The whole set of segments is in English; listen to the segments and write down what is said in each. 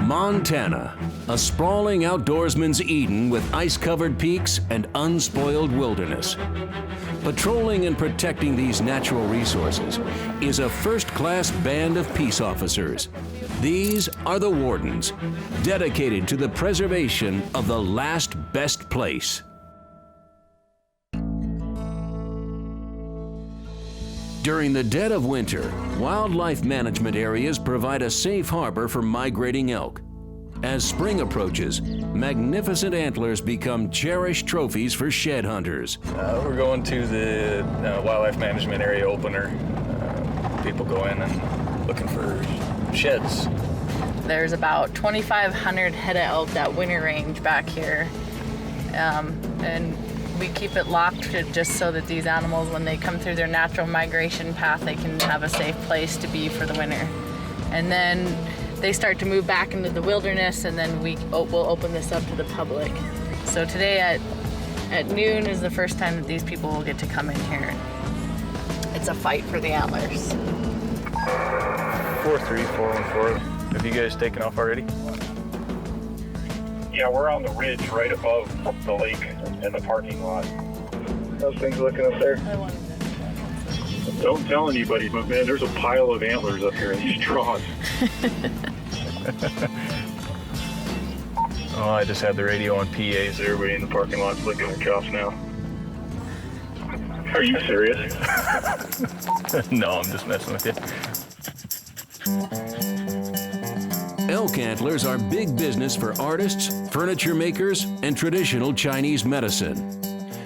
Montana, a sprawling outdoorsman's Eden with ice-covered peaks and unspoiled wilderness. Patrolling and protecting these natural resources is a first-class band of peace officers. These are the wardens, dedicated to the preservation of the last best place. During the dead of winter, wildlife management areas provide a safe harbor for migrating elk. As spring approaches, magnificent antlers become cherished trophies for shed hunters. We're going to the wildlife management area opener. People go in and looking for sheds. There's about 2,500 head of elk that winter range back here. And we keep it locked just so that these animals, when they come through their natural migration path, they can have a safe place to be for the winter. And then they start to move back into the wilderness, and then we'll open this up to the public. So today at noon is the first time that these people will get to come in here. It's a fight for the antlers. 43414. Have you guys taken off already? Yeah, we're on the ridge right above the lake in the parking lot. How's things looking up there? Don't tell anybody, but man, there's a pile of antlers up here in these straws. Oh, I just had the radio on PAs. Everybody in the parking lot's licking their chops now. Are you serious? No, I'm just messing with you. Elk antlers are big business for artists, furniture makers, and traditional Chinese medicine.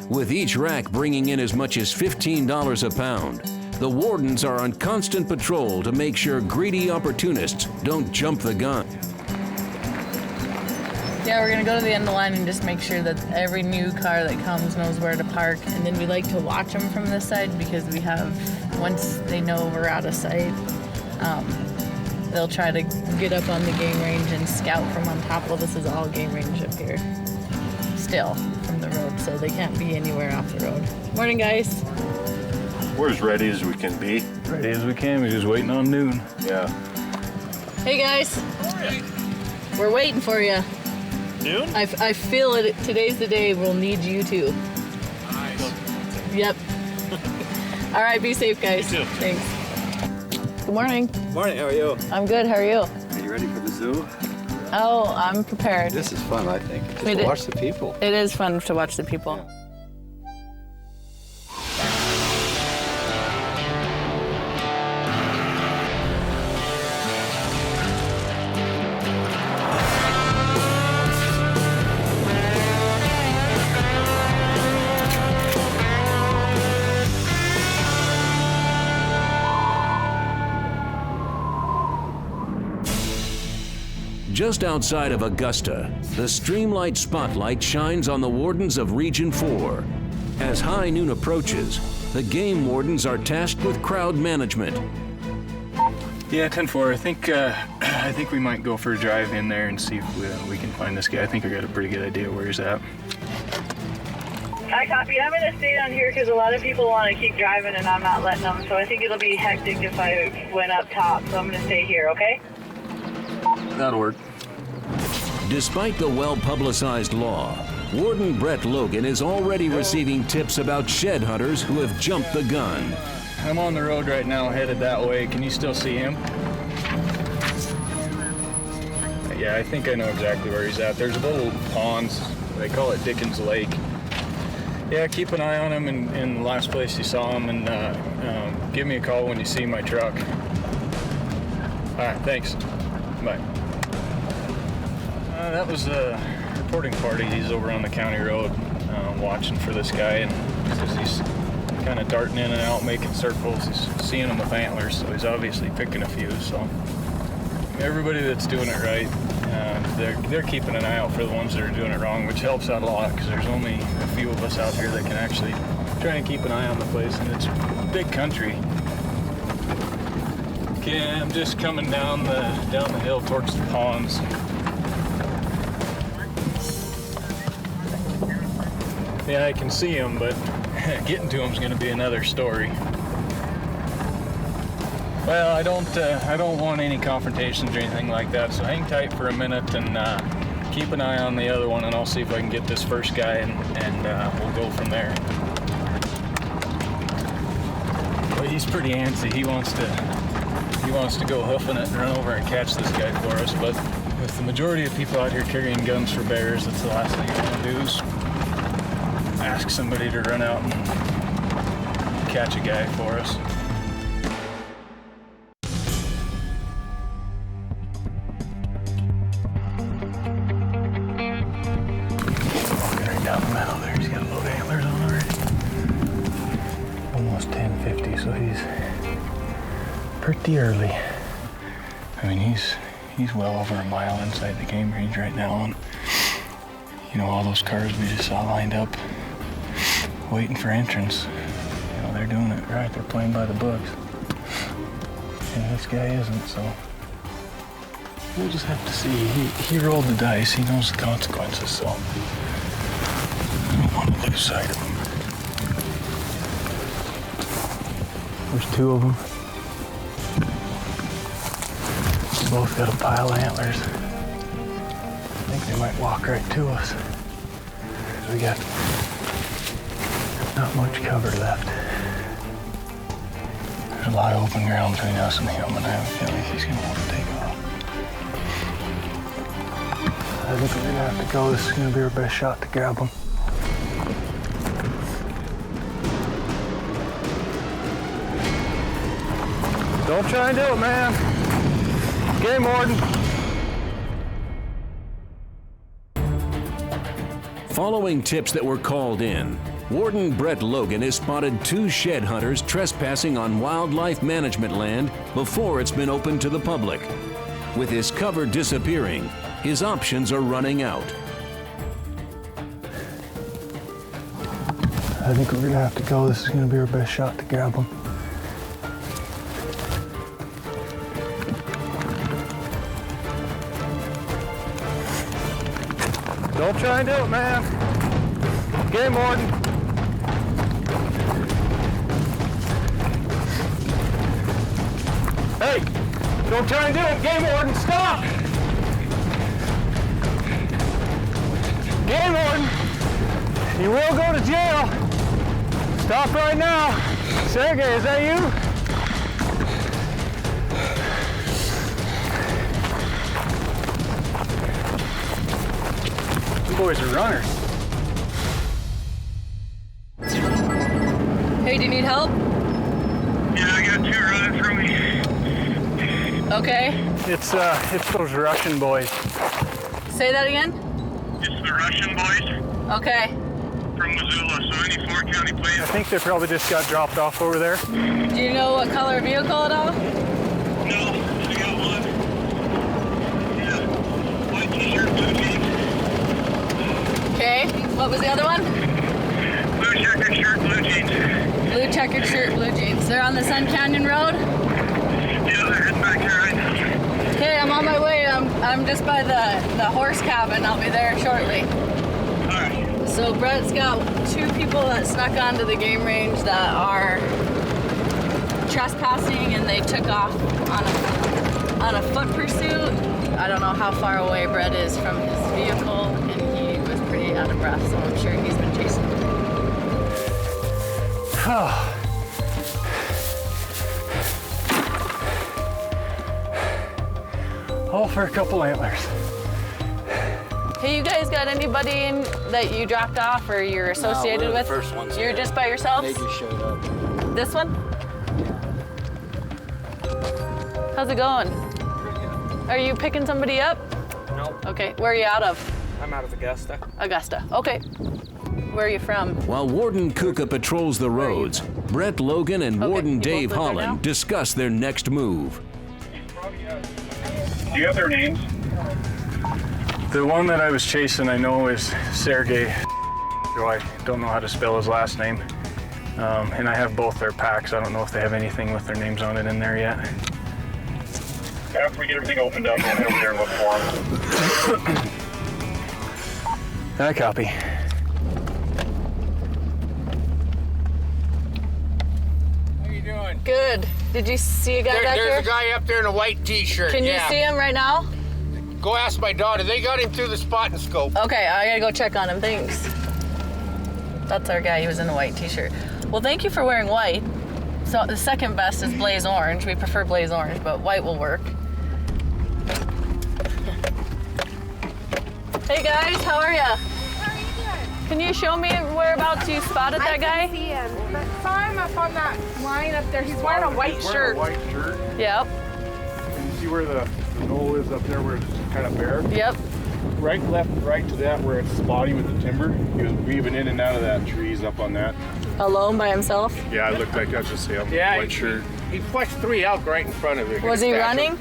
With each rack bringing in as much as $15 a pound, the wardens are on constant patrol to make sure greedy opportunists don't jump the gun. Yeah, we're gonna go to the end of the line and just make sure that every new car that comes knows where to park. And then we like to watch them from this side because we have, once they know we're out of sight, they'll try to get up on the game range and scout from on top. Well, this is all game range up here, still from the road, so they can't be anywhere off the road. Morning, guys. We're as ready as we can be. Ready as we can. We're just waiting on noon. Yeah. Hey, guys. We're waiting for you. Noon? I feel it. Today's the day we'll need you too. Nice. Yep. All right, be safe, guys. You too. Thanks. Good morning. Morning, how are you? I'm good, how are you? Are you ready for the zoo? Oh, I'm prepared. This is fun, I think. Just We to did- watch the people. It is fun to watch the people. Yeah. Just outside of Augusta, the streamlight spotlight shines on the wardens of Region 4. As high noon approaches, the game wardens are tasked with crowd management. Yeah, 10-4. I think we might go for a drive in there and see if we can find this guy. I think I got a pretty good idea where he's at. I copy. I'm going to stay down here because a lot of people want to keep driving and I'm not letting them. So I think it'll be hectic if I went up top. So I'm going to stay here, okay? That'll work. Despite the well-publicized law, Warden Brett Logan is already receiving tips about shed hunters who have jumped the gun. I'm on the road right now, headed that way. Can you still see him? Yeah, I think I know exactly where he's at. There's little ponds. They call it Dickens Lake. Yeah, keep an eye on him in the last place you saw him, and give me a call when you see my truck. All right, thanks. Bye. That was a reporting party. He's over on the county road watching for this guy, and as he's kind of darting in and out, making circles, he's seeing them with antlers, so he's obviously picking a few. So everybody that's doing it right, they're keeping an eye out for the ones that are doing it wrong, which helps out a lot because there's only a few of us out here that can actually try and keep an eye on the place, and it's big country. Okay, I'm just coming down the hill towards the ponds. Yeah, I can see him, but getting to him is going to be another story. Well, I don't want any confrontations or anything like that, so hang tight for a minute and keep an eye on the other one, and I'll see if I can get this first guy, and we'll go from there. But he's pretty antsy. He wants to go hoofing it and run over and catch this guy for us, but with the majority of people out here carrying guns for bears, that's the last thing I want to do is ask somebody to run out and catch a guy for us. Walking right down the middle there, he's got a load of antlers on already. Almost 10:50, so he's pretty early. I mean, he's well over a mile inside the game range right now, and you know, all those cars we just saw lined up waiting for entrance. You know, they're doing it right. They're playing by the books. And this guy isn't, so we'll just have to see. He rolled the dice. He knows the consequences, so I don't want to lose sight of him. There's two of them. Both got a pile of antlers. I think they might walk right to us. We got not much cover left. There's a lot of open ground between us and him, and I have a feeling he's gonna want to take off. I think we're gonna have to go. This is gonna be our best shot to grab him. Don't try and do it, man. Game warden. Following tips that were called in, Warden Brett Logan has spotted 2 shed hunters trespassing on wildlife management land before it's been opened to the public. With his cover disappearing, his options are running out. I think we're gonna have to go. This is gonna be our best shot to grab him. Don't try and do it, man. Game warden. Hey, don't try and do it. Game warden, stop. Game warden, you will go to jail. Stop right now. Sergey, is that you? You boys are runners. Hey, do you need help? Yeah, I got 2 running from me. Okay. It's those Russian boys. Say that again? It's the Russian boys Okay. from Missoula, 74 County I Plains. think they probably just got dropped off over there. Do you know what color vehicle at all? No, I got one. Yeah, white t-shirt, blue jeans. Okay. What was the other one? Blue checkered shirt, blue jeans. Blue checkered shirt, blue jeans. They're on the Sun Canyon Road? Yeah, they're heading back there right now. Okay, I'm on my way. I'm just by the horse cabin. I'll be there shortly. All right. So Brett's got 2 people that snuck onto the game range that are trespassing, and they took off on a foot pursuit. I don't know how far away Brett is from his vehicle, and he was pretty out of breath, so I'm sure he's been chasing them. All for a couple antlers. Hey, you guys got anybody in that you dropped off or you're associated we're the with? first ones You're here. just by yourselves? They just showed up. This one? How's it going? Are you picking somebody up? No, Okay, where are you out of? I'm out of Augusta. Augusta. Okay. Where are you from? While Warden Kuka patrols the roads, Brett Logan and Okay, Warden you both Dave live there now? Holland discuss their next move. Do you have their names? The one that I was chasing, I know, is Sergey. I don't know how to spell his last name. And I have both their packs. I don't know if they have anything with their names on it in there yet. After we get everything opened up, we'll head over there and look for them. I copy. How you doing? Good. Did you see a guy back here? There's a guy up there in a white t-shirt. Can you see him right now? Go ask my daughter. They got him through the spotting scope. Okay, I gotta go check on him. Thanks. That's our guy. He was in a white t-shirt. Well, thank you for wearing white. So the second best is blaze orange. We prefer blaze orange, but white will work. Hey guys, how are ya? How are you doing? Can you show me whereabouts you spotted that guy? I can see him. But saw him up on that line up there. He's wearing a white shirt. White shirt. Yep. Can you see where the knoll is up there where it's kind of bare? Yep. Right, left, right to that where it's spotty with the timber. He was weaving in and out of that trees up on that. Alone by himself? Yeah, I looked like that's just him. Yeah, White shirt. He flushed 3 elk right in front of him. Was he running?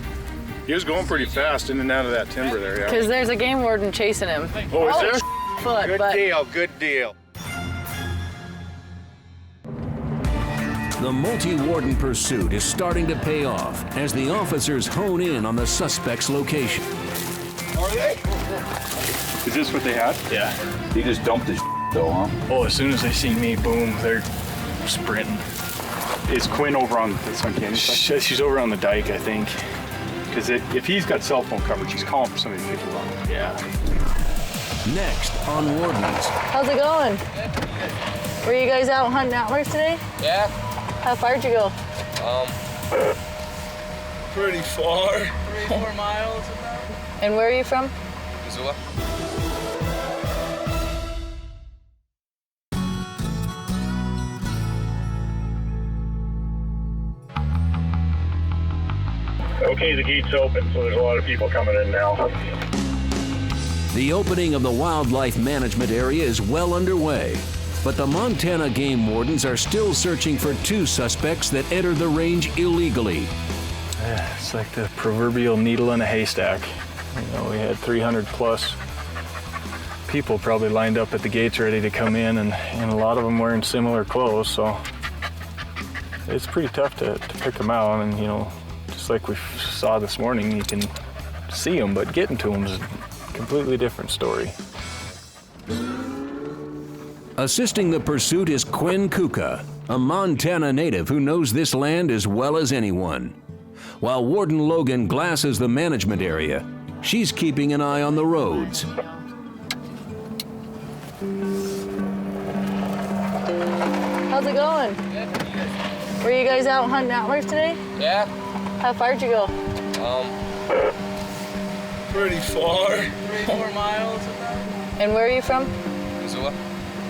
He was going pretty fast in and out of that timber there, yeah. Because there's a game warden chasing him. Oh, is there? Foot, Good but deal, good deal. The multi-warden pursuit is starting to pay off as the officers hone in on the suspect's location. Are they? Is this what they had? Yeah. He just dumped his though, huh? Oh, as soon as they see me, boom, they're sprinting. Is Quinn over on this one, Candy? She's over on the dike, I think. Because if he's got cell phone coverage, he's calling for somebody to pick him up. Yeah. Next on Wardens, how's it going? Were you guys out hunting antlers today? Yeah. How far'd you go? Pretty far. 3-4 miles about. And where are you from? Missoula. Okay, the gate's open, so there's a lot of people coming in now. the opening of the wildlife management area is well underway. But the Montana game wardens are still searching for 2 suspects that entered the range illegally. Yeah, it's like the proverbial needle in a haystack. You know, we had 300 plus people probably lined up at the gates ready to come in, and a lot of them wearing similar clothes, so it's pretty tough to pick them out. And you know, just like we saw this morning, you can see them, but getting to them is a completely different story. Assisting the pursuit is Quinn Kuka, a Montana native who knows this land as well as anyone. While Warden Logan glasses the management area, she's keeping an eye on the roads. How's it going? Were you guys out hunting antlers today? Yeah. How far'd you go? Pretty far. 3-4 miles about. And where are you from? Missoula.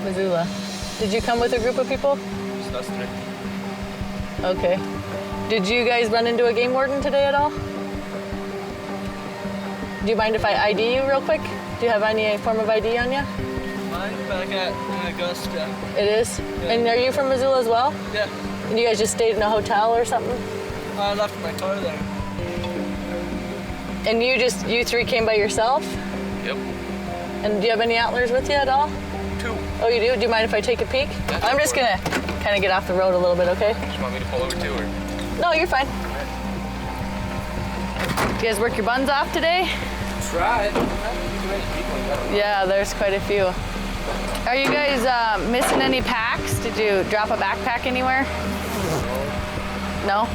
Missoula. Did you come with a group of people? Just us 3. Okay. Did you guys run into a game warden today at all? Do you mind if I ID you real quick? Do you have any form of ID on you? Mine's back in Augusta. It is? Yeah. And are you from Missoula as well? Yeah. And you guys just stayed in a hotel or something? I left my car there. And you 3 came by yourself? Yep. And do you have any antlers with you at all? 2. Oh, you do? Do you mind if I take a peek? Yeah, I'm just gonna kind of get off the road a little bit, okay? Just want me to pull over too, or? No, you're fine. You guys work your buns off today? Try it. Yeah, there's quite a few. Are you guys missing any packs? Did you drop a backpack anywhere? No?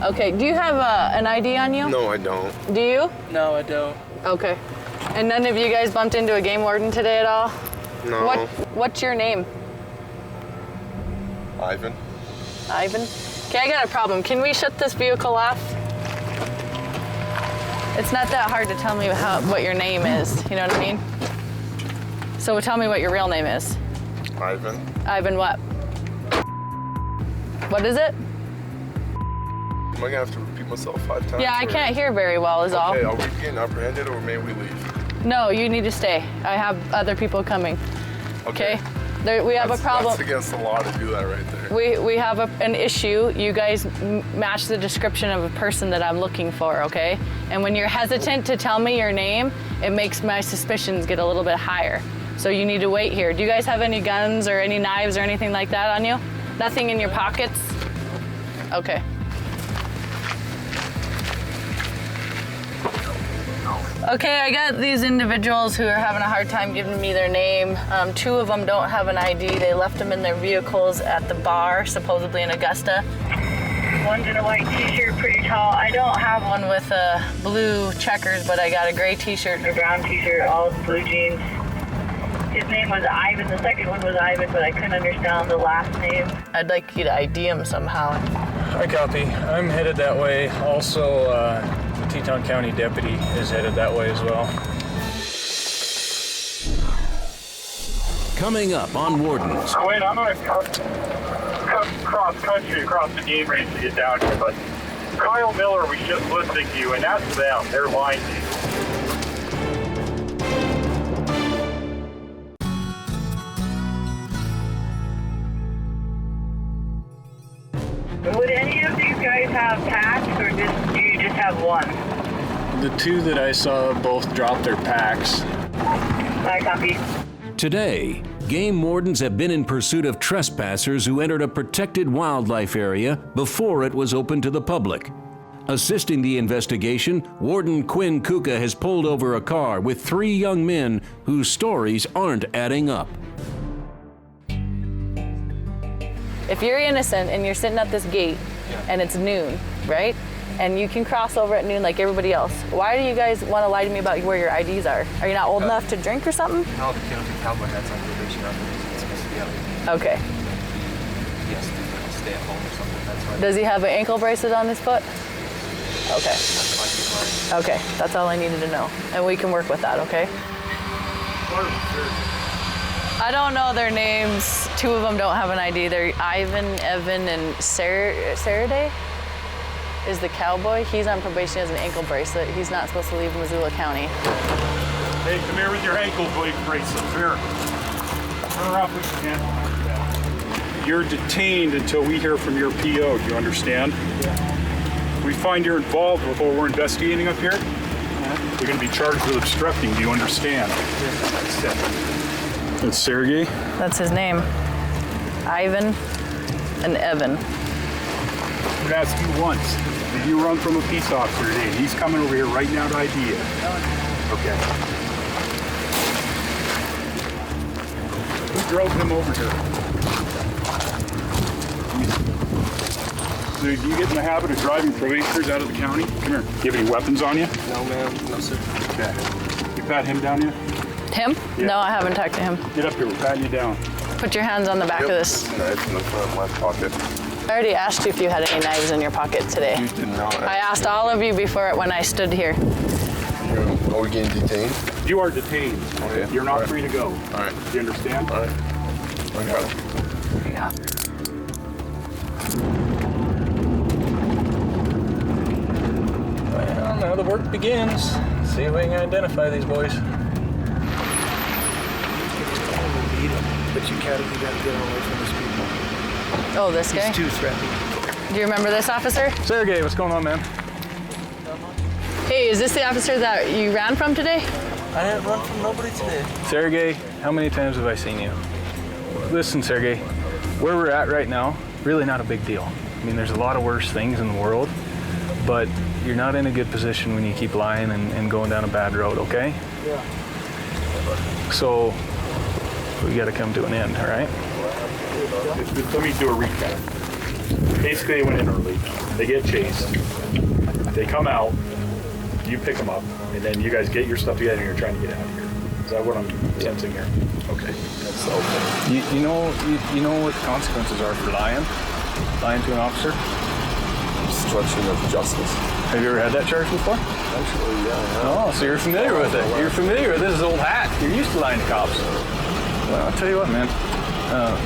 Okay, do you have an ID on you? No, I don't. Do you? No, I don't. Okay. And none of you guys bumped into a game warden today at all? No. What's your name? Ivan. Ivan? Okay, I got a problem. Can we shut this vehicle off? It's not that hard to tell me what your name is, you know what I mean? So tell me what your real name is. Ivan. Ivan what? What is it? Am I gonna have to repeat myself 5 times? Yeah, I can't hear very well is all. Okay, are we getting apprehended or may we leave? No, you need to stay. I have other people coming. Okay? We have a problem. That's against the law to do that right there. We have an issue. You guys match the description of a person that I'm looking for, okay? And when you're hesitant to tell me your name, it makes my suspicions get a little bit higher. So you need to wait here. Do you guys have any guns or any knives or anything like that on you? Nothing in your pockets? Okay. Okay, I got these individuals who are having a hard time giving me their name. 2 of them don't have an ID. They left them in their vehicles at the bar, supposedly in Augusta. One's in a white t-shirt, pretty tall. I don't have one. One with blue checkers, but I got a gray t-shirt. A brown t-shirt, all blue jeans. His name was Ivan. The second one was Ivan, but I couldn't understand the last name. I'd like you to ID him somehow. I copy. I'm headed that way. Also, the Teton County deputy is headed that way as well. Coming up on Wardens. Wait, I'm gonna come cross country across the game range to get down here, but Kyle Miller was just listening to you, and that's them. They're lying to you. Would any of these guys have packs, or do you just have one? The two that I saw both drop their packs. I copy. Today, game wardens have been in pursuit of trespassers who entered a protected wildlife area before it was open to the public. Assisting the investigation, Warden Quinn Kuka has pulled over a car with 3 young men whose stories aren't adding up. If you're innocent and you're sitting at this gate and it's noon, right? And you can cross over at noon like everybody else. Why do you guys want to lie to me about where your IDs are? Are you not old enough to drink or something? No, the County Cowboy has on probation after he's supposed to be out. Okay. Yes, to stay at home or something. That's why. Does he have an ankle bracelet on his foot? Okay. That's why he's lying. Okay, that's all I needed to know. And we can work with that, okay? I don't know their names. 2 of them don't have an ID. They're Ivan, Evan, and Saraday is the cowboy. He's on probation, he has an ankle bracelet. He's not supposed to leave Missoula County. Hey, come here with your ankle bracelet. Here. Turn around, please, again. You're detained until we hear from your PO. Do you understand? Yeah. We find you're involved with what we're investigating up here. You're going to be charged with obstructing. Do you understand? That's Sergey. That's his name. Ivan and Evan. I'm going to ask you once. Did you run from a peace officer today? He's coming over here right now to ID you. Okay. Who drove him over here? Do you get in the habit of driving probationers out of the county? Come here. Do you have any weapons on you? No, ma'am. No, sir. Okay. You pat him down yet? Him? Yeah. No, I haven't talked to him. Get up here. We're patting you down. Put your hands on the back of this. Knife in the front left pocket. I already asked you if you had any knives in your pocket today. You did not. I asked all of you before when I stood here. Are we getting detained? You are detained. Okay. You're not free to go. All right. Do you understand? All right. I got it. Yeah. Well, now the work begins. See if we can identify these boys. But you gotta get away from these people. Oh, this guy? He's too threatening. Do you remember this officer? Sergey, what's going on, man? Hey, is this the officer that you ran from today? I didn't run from nobody today. Sergey, how many times have I seen you? Listen, Sergey, where we're at right now, really not a big deal. I mean, there's a lot of worse things in the world, but you're not in a good position when you keep lying and going down a bad road, okay? Yeah. So, we gotta come to an end, all right? Let me do a recap. Basically, they went in early. They get chased. They come out. You pick them up, and then you guys get your stuff together and you're trying to get out of here. Is that what I'm sensing here? Okay. That's okay. You know what the consequences are for lying to an officer? Obstruction of justice. Have you ever had that charge before? Actually, yeah. Oh, so you're familiar with it. You're familiar with this old hat. You're used to lying to cops. Well, I'll tell you what, man.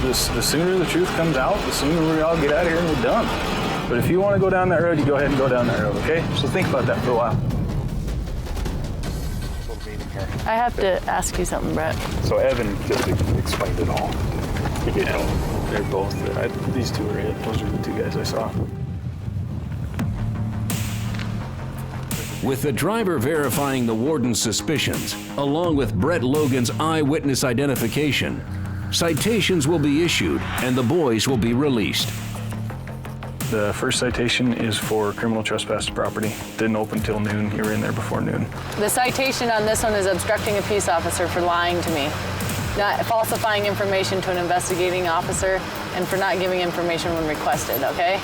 The sooner the truth comes out, the sooner we all get out of here and we're done. But if you want to go down that road, you go ahead and go down that road, okay? So think about that for a while. I have to ask you something, Brett. So Evan just explained it all. They're both. These two are it. Those are the 2 guys I saw. With the driver verifying the warden's suspicions, along with Brett Logan's eyewitness identification, citations will be issued and the boys will be released. The first citation is for criminal trespass to property. Didn't open till noon. You were in there before noon. The citation on this one is obstructing a peace officer for lying to me, not falsifying information to an investigating officer, and for not giving information when requested, okay?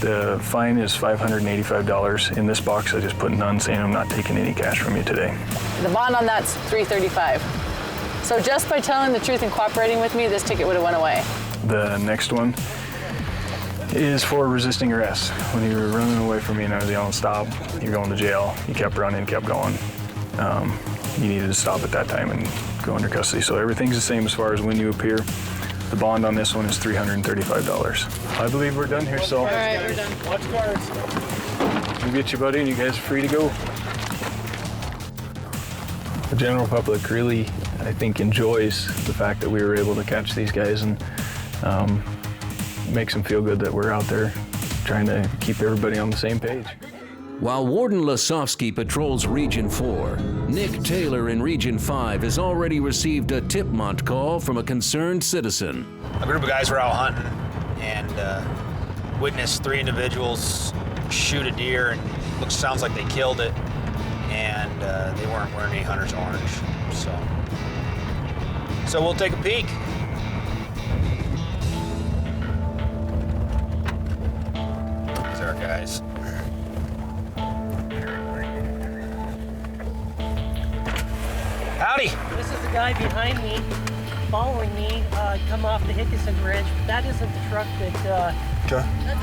The fine is $585. In this box, I just put none, saying I'm not taking any cash from you today. The bond on that's $335. So just by telling the truth and cooperating with me, this ticket would have went away. The next one is for resisting arrest. When you were running away from me and I was yelling stop, you're going to jail. You kept running, kept going. You needed to stop at that time and go under custody. So everything's the same as far as when you appear. The bond on this one is $335. I believe we're done here, so. All right, we're done. Watch cars. We'll get you, buddy, and you guys are free to go. The general public really, I think, enjoys the fact that we were able to catch these guys, and makes them feel good that we're out there trying to keep everybody on the same page. While Warden Lasofsky patrols Region 4, Nick Taylor in Region 5 has already received a Tipmont call from a concerned citizen. A group of guys were out hunting and witnessed 3 individuals shoot a deer, and sounds like they killed it, and they weren't wearing any hunter's orange. So we'll take a peek. These are our guys. Howdy. This is the guy behind me, following me, come off the Hickinson Bridge. That isn't the truck that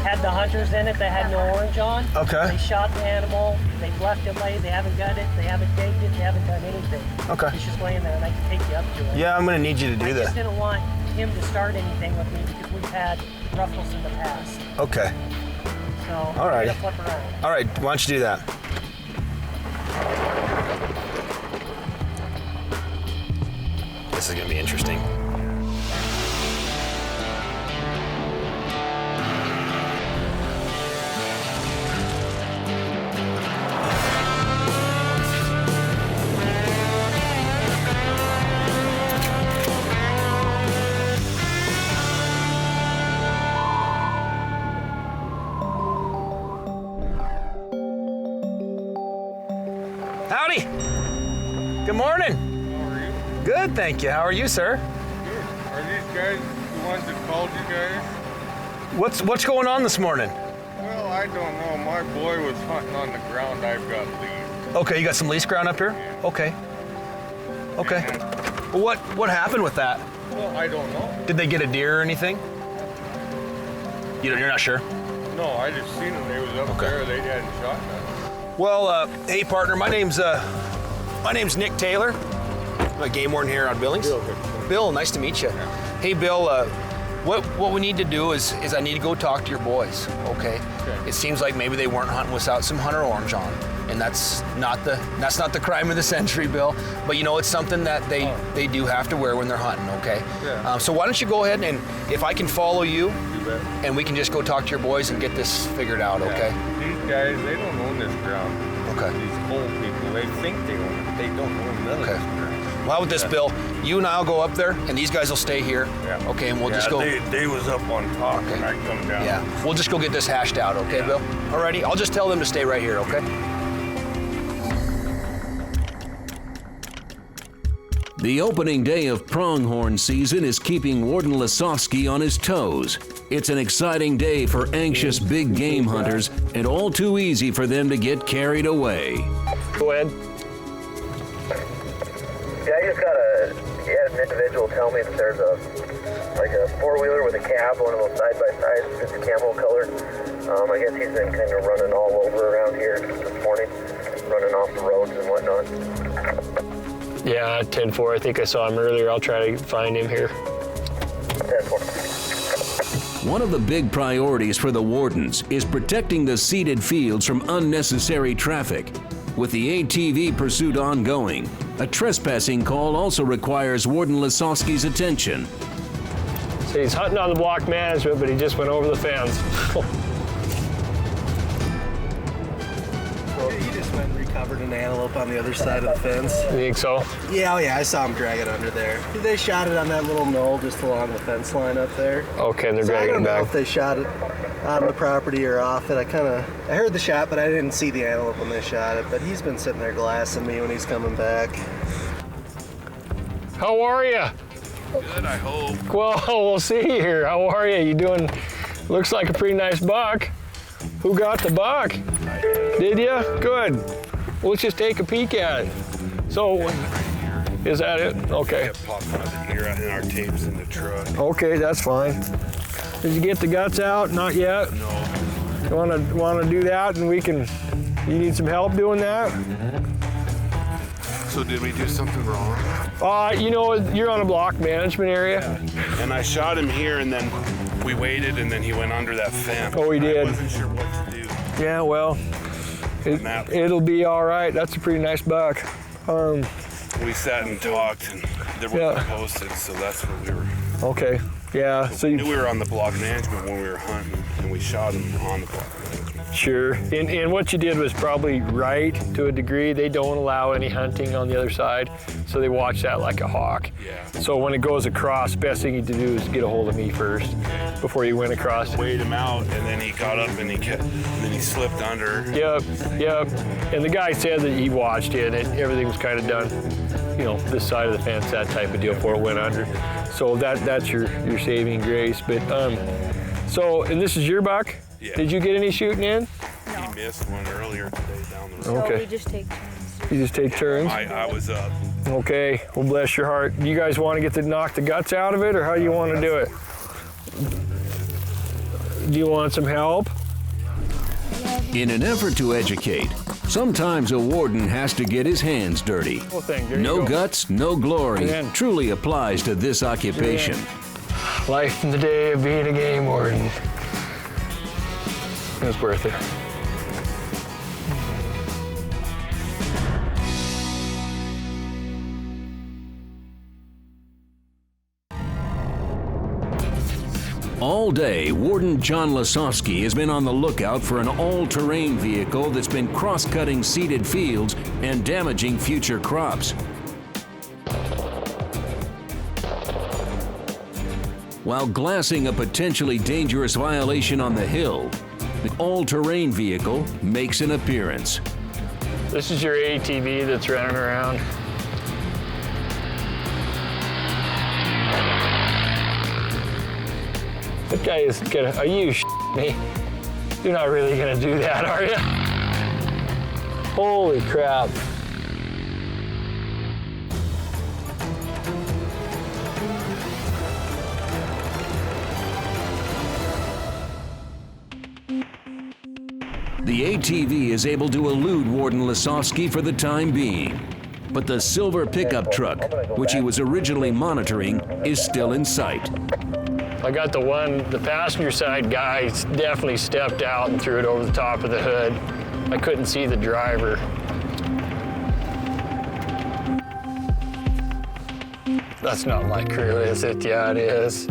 had the hunters in it that had no orange on. Okay. They shot the animal, they've left it lay, they haven't got it, they haven't tagged it, they haven't done anything. Okay. He's just laying there and I can take you up to it. Yeah, I'm gonna need you to do I that. just didn't want him to start anything with me because we've had ruffles in the past. Okay. So, All right. flip around. All right, why don't you do that? This is gonna be interesting. Howdy. Good morning. How are you? Good, thank you. How are you, sir? Good. Are these guys the ones that called you guys? What's going on this morning? Well, I don't know. My boy was hunting on the ground. I've got leaves. Okay, you got some lease ground up here? Yeah. Okay. Okay. Well, what happened with that? Well, I don't know. Did they get a deer or anything? You're not sure? No, I just seen them. They was up there. They hadn't shot none. Well, hey partner, my name's Nick Taylor. I'm a game warden here on Billings. Bill, nice to meet you. Yeah. Hey Bill, what we need to do is I need to go talk to your boys, okay? It seems like maybe they weren't hunting without some hunter orange on, and that's not the crime of the century, Bill. But you know, it's something that they do have to wear when they're hunting, okay? Yeah. So why don't you go ahead and if I can follow you, and we can just go talk to your boys and get this figured out, okay? These guys, they don't own this ground. Okay. These old people, they think they own it. They don't own none of this ground. Well, how with this, Bill? You and I'll go up there, and these guys will stay here. Yeah. Okay, and we'll just go. They was up on top, and I come down. Yeah, we'll just go get this hashed out, okay, Bill? Alrighty, I'll just tell them to stay right here, okay? The opening day of pronghorn season is keeping Warden Lasofsky on his toes. It's an exciting day for anxious big game hunters and all too easy for them to get carried away. Go ahead. Yeah, I just had an individual tell me that there's a four-wheeler with a cab, one of those side-by-sides, it's camo colored. I guess he's been kind of running all over around here this morning, running off the roads and whatnot. Yeah, 10-4. I think I saw him earlier. I'll try to find him here. 10-4. One of the big priorities for the wardens is protecting the seeded fields from unnecessary traffic. With the ATV pursuit ongoing, a trespassing call also requires Warden Lasofsky's attention. So he's hunting on the block management, but he just went over the fence. He just went and recovered an antelope on the other side of the fence. You think so? Yeah, I saw him drag it under there. They shot it on that little knoll just along the fence line up there. Okay, and they're dragging it I don't know back. if they shot it on the property or off it. I heard the shot, but I didn't see the antelope when they shot it. But he's been sitting there glassing me when he's coming back. How are you? Good, I hope. Well, we'll see here. How are you? You doing? Looks like a pretty nice buck. Who got the buck? Did you? Good. Well, let's just take a peek at it. So, is that it? Okay. Yeah, popped out of the ear in our tapes in the truck. Okay, that's fine. Did you get the guts out? Not yet? No. You wanna do that, and we can. You need some help doing that? So did we do something wrong? You know, you're on a block management area. Yeah. And I shot him here, and then we waited, and then he went under that fence. Oh, he did. I wasn't sure what to do. Yeah, well, it'll be all right. That's a pretty nice buck. We sat and talked, and there wasn't posted, so that's what we were. Okay. Yeah. So we knew we were on the block management when we were hunting, and we shot him on the block management. Sure. And what you did was probably right to a degree. They don't allow any hunting on the other side, so they watch that like a hawk. Yeah. So when it goes across, best thing you to do is get a hold of me first before you went across. Weighed him out, and then he got up and then he slipped under. Yep. And the guy said that he watched it, and everything was kind of done, you know, this side of the fence, that type of deal, before it went under. So that's your saving grace. But so, and this is your buck? Yeah. Did you get any shooting in? He missed one earlier today down the road. Okay. So we just take turns. You just take turns? I was up. Okay, well, bless your heart. You guys want to knock the guts out of it, or how do you want to do it? Do you want some help? In an effort to educate, sometimes a warden has to get his hands dirty. Well, there you No go. guts, no glory truly applies to this occupation. Life in the day of being a game warden. It was worth it. All day, Warden John Lasowski has been on the lookout for an all-terrain vehicle that's been cross-cutting seeded fields and damaging future crops. While glassing a potentially dangerous violation on the hill, the all-terrain vehicle makes an appearance. This is your ATV that's running around. That guy is gonna, are you shitting me? You're not really gonna do that, are you? Holy crap. The ATV is able to elude Warden Lasowski for the time being, but the silver pickup truck, which he was originally monitoring, is still in sight. I got the passenger side guy definitely stepped out and threw it over the top of the hood. I couldn't see the driver. That's not my crew, is it? Yeah, it is.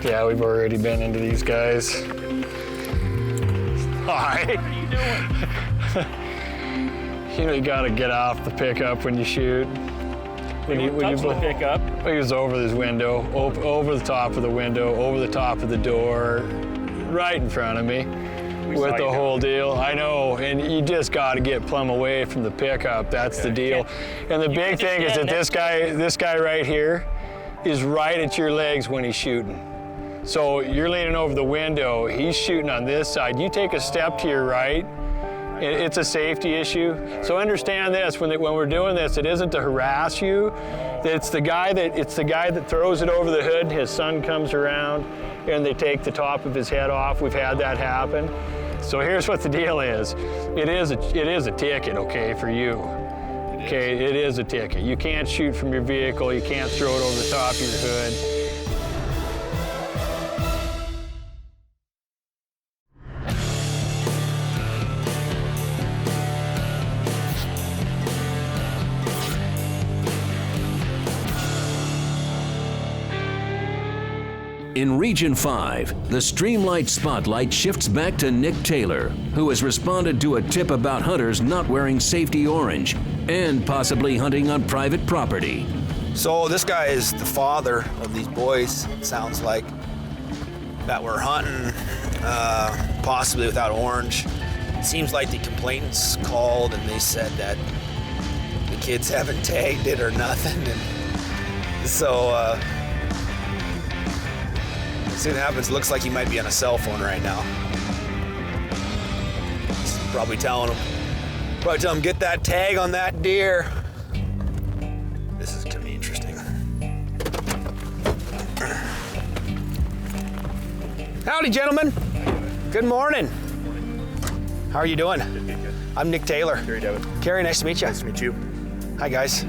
Yeah, we've already been into these guys. Hi. What are you doing? You know, you gotta get off the pickup when you shoot. When you pick up. He was over this window, over the top of the window, over the top of the door, right in front of me, with the whole deal. I know, and you just got to get plumb away from the pickup. That's the deal. And the big thing is that this guy right here is right at your legs when he's shooting. So you're leaning over the window. He's shooting on this side. You take a step to your right. It's a safety issue. So understand this, when we're doing this, it isn't to harass you. It's the guy that throws it over the hood, his son comes around, and they take the top of his head off. We've had that happen. So here's what the deal is. It is a ticket, okay, for you. Okay, it is a ticket. You can't shoot from your vehicle, you can't throw it over the top of your hood. In Region 5, the Streamlight spotlight shifts back to Nick Taylor, who has responded to a tip about hunters not wearing safety orange and possibly hunting on private property. So this guy is the father of these boys, it sounds like, that were hunting, possibly without orange. It seems like the complainants called and they said that the kids haven't tagged it or nothing. And so See what happens. Looks like he might be on a cell phone right now. Probably telling him, get that tag on that deer. This is gonna be interesting. Howdy, gentlemen. Good morning. How are you doing? I'm Nick Taylor. Carrie Devin. Carrie, nice to meet you. Nice to meet you. Hi, guys.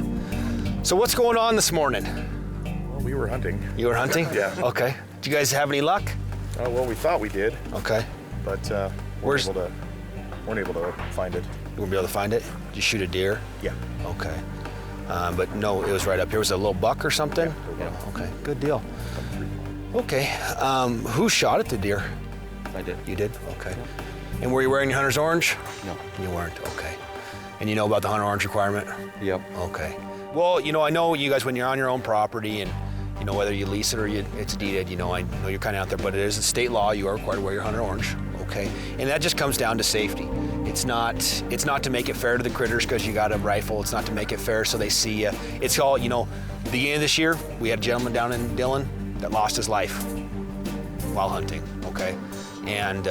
So what's going on this morning? Well, we were hunting. You were hunting? Yeah. Okay. Did you guys have any luck? Well, we thought we did. Okay. But weren't able to find it. You weren't able to find it? Did you shoot a deer? Yeah. Okay. But no, it was right up here. Was it a little buck or something? Yeah. Okay, good deal. Okay. Who shot at the deer? I did. You did? Okay. And were you wearing your hunter's orange? No. You weren't? Okay. And you know about the hunter orange requirement? Yep. Okay. Well, I know you guys, when you're on your own property and, whether you lease it or it's deeded, I know you're kind of out there, but it is a state law. You are required to wear your hunter orange. Okay. And that just comes down to safety. It's not to make it fair to the critters because you got a rifle. It's not to make it fair so they see you. It's all, the beginning of this year, we had a gentleman down in Dillon that lost his life while hunting. Okay. And,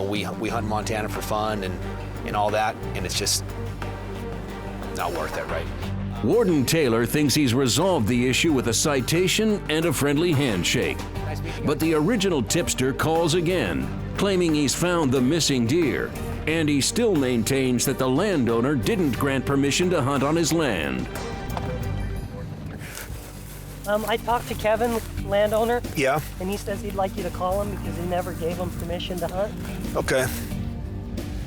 we hunt in Montana for fun and all that, and it's just not worth it, right? Warden Taylor thinks he's resolved the issue with a citation and a friendly handshake. But the original tipster calls again, claiming he's found the missing deer, and he still maintains that the landowner didn't grant permission to hunt on his land. I talked to Kevin, landowner. Yeah. And he says he'd like you to call him because he never gave him permission to hunt. Okay.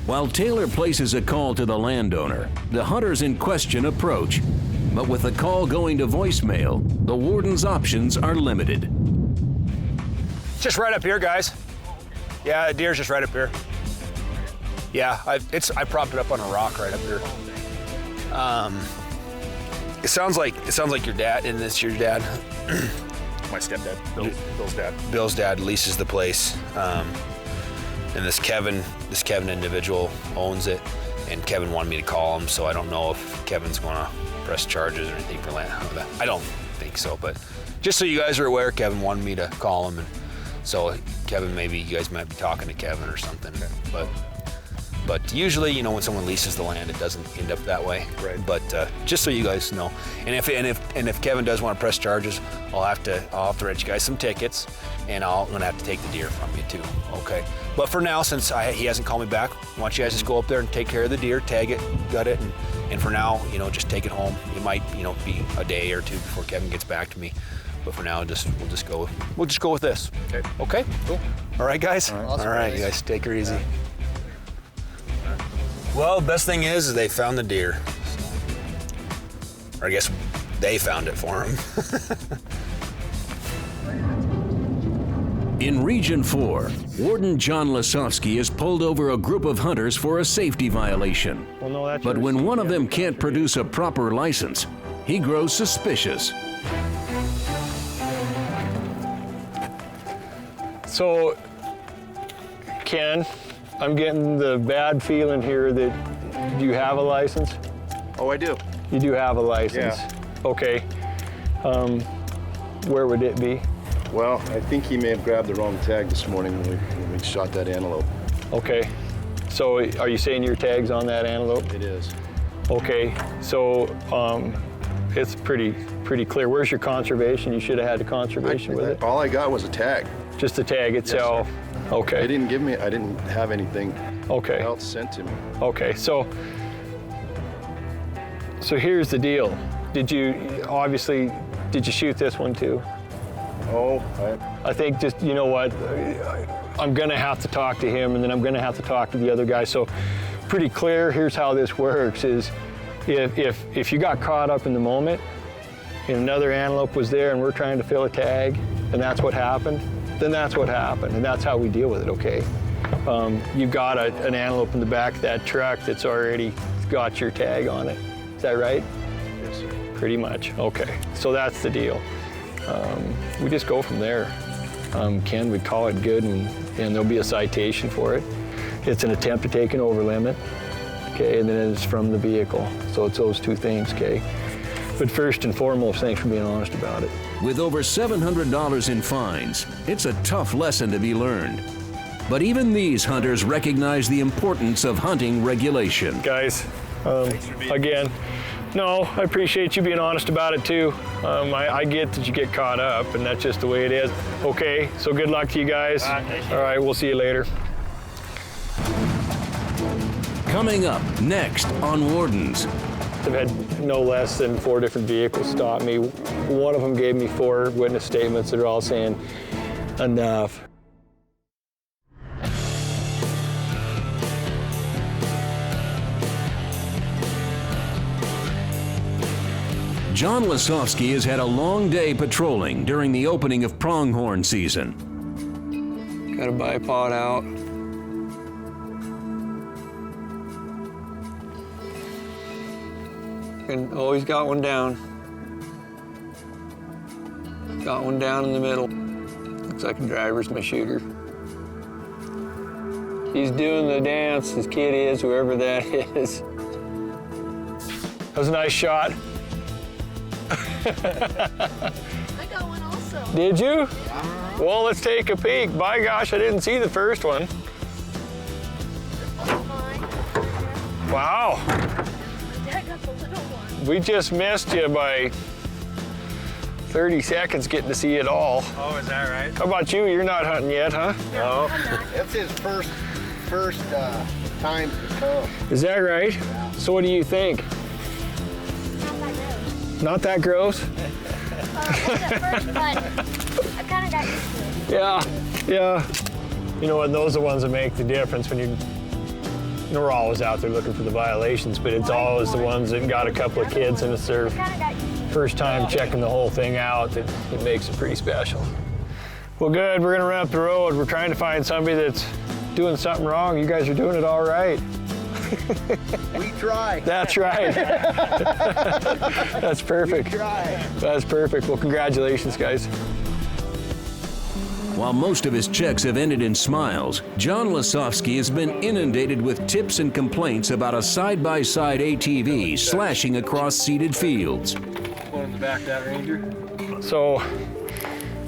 While Taylor places a call to the landowner, the hunters in question approach. But with the call going to voicemail, the warden's options are limited. It's just right up here, guys. Yeah, the deer's just right up here. Yeah, I propped it up on a rock right up here. It sounds like your dad, and it's your dad. My stepdad, Bill's dad. Bill's dad leases the place, and this Kevin individual owns it, and Kevin wanted me to call him, so I don't know if Kevin's going to press charges or anything for that. I don't think so, but just so you guys are aware, Kevin wanted me to call him, and so Kevin, maybe you guys might be talking to Kevin or something, but usually, when someone leases the land, it doesn't end up that way. Right. But just so you guys know, and if Kevin does want to press charges, I'll have to write you guys some tickets, and I'm gonna have to take the deer from you too. Okay. But for now, since he hasn't called me back, why don't you guys just go up there and take care of the deer, tag it, gut it, and for now, just take it home. It might, be a day or two before Kevin gets back to me. But for now, we'll just go with this. Okay. Okay. Cool. All right, guys. All right, All right, you guys, take her easy. Well, the best thing is they found the deer. Or I guess they found it for him. In Region 4, Warden John Lasovsky has pulled over a group of hunters for a safety violation. Well, no, that's but when one of them can't produce a proper license, he grows suspicious. So, Ken, I'm getting the bad feeling here that you have a license? Oh, I do. You do have a license? Yeah. Okay. Where would it be? Well, I think he may have grabbed the wrong tag this morning when we shot that antelope. Okay. So are you saying your tag's on that antelope? It is. Okay. So it's pretty clear. Where's your conservation? You should have had the conservation with it. All I got was a tag. Just the tag itself? Yes, okay. I didn't have anything else sent to me. Okay. So here's the deal. Did you shoot this one too? Oh, I think just, you know what, I'm gonna have to talk to him and then I'm gonna have to talk to the other guy. So pretty clear, here's how this works is if you got caught up in the moment and another antelope was there and we're trying to fill a tag and that's what happened, then that's what happened and that's how we deal with it, okay? You've got an antelope in the back of that truck that's already got your tag on it. Is that right? Yes, sir. Pretty much, okay. So that's the deal. We just go from there. Ken, we call it good and there'll be a citation for it. It's an attempt to take an over limit, okay, and then it's from the vehicle. So it's those two things, okay. But first and foremost, thanks for being honest about it. With over $700 in fines, it's a tough lesson to be learned. But even these hunters recognize the importance of hunting regulation. Guys, again, no, I appreciate you being honest about it too. I get that you get caught up, and that's just the way it is. Okay, so good luck to you guys. All right, we'll see you later. Coming up next on Wardens. I've had no less than 4 different vehicles stop me. One of them gave me 4 witness statements that are all saying, enough. John Lasofsky has had a long day patrolling during the opening of pronghorn season. Got a bipod out. And always got one down. Got one down in the middle. Looks like a driver's my shooter. He's doing the dance, his kid is, whoever that is. That was a nice shot. I got one also. Did you? Well, let's take a peek. By gosh, I didn't see the first one. Wow. Dad got the little one. We just missed you by 30 seconds getting to see it all. Oh, is that right? How about you? You're not hunting yet, huh? No. That's his first time to come. Is that right? Yeah. So what do you think? Not that gross? It was the first one. I kind of got used to it. Yeah. You know what? Those are the ones that make the difference when we're always out there looking for the violations, but it's always the ones that got a couple of kids and it's their first time checking the whole thing out that it makes it pretty special. Well, good. We're gonna run up the road. We're trying to find somebody that's doing something wrong. You guys are doing it all right. We try. That's right. That's perfect. We try. That's perfect. Well, congratulations, guys. While most of his checks have ended in smiles, John Lasofsky has been inundated with tips and complaints about a side-by-side ATV slashing across seeded fields. One in the back of that Ranger. So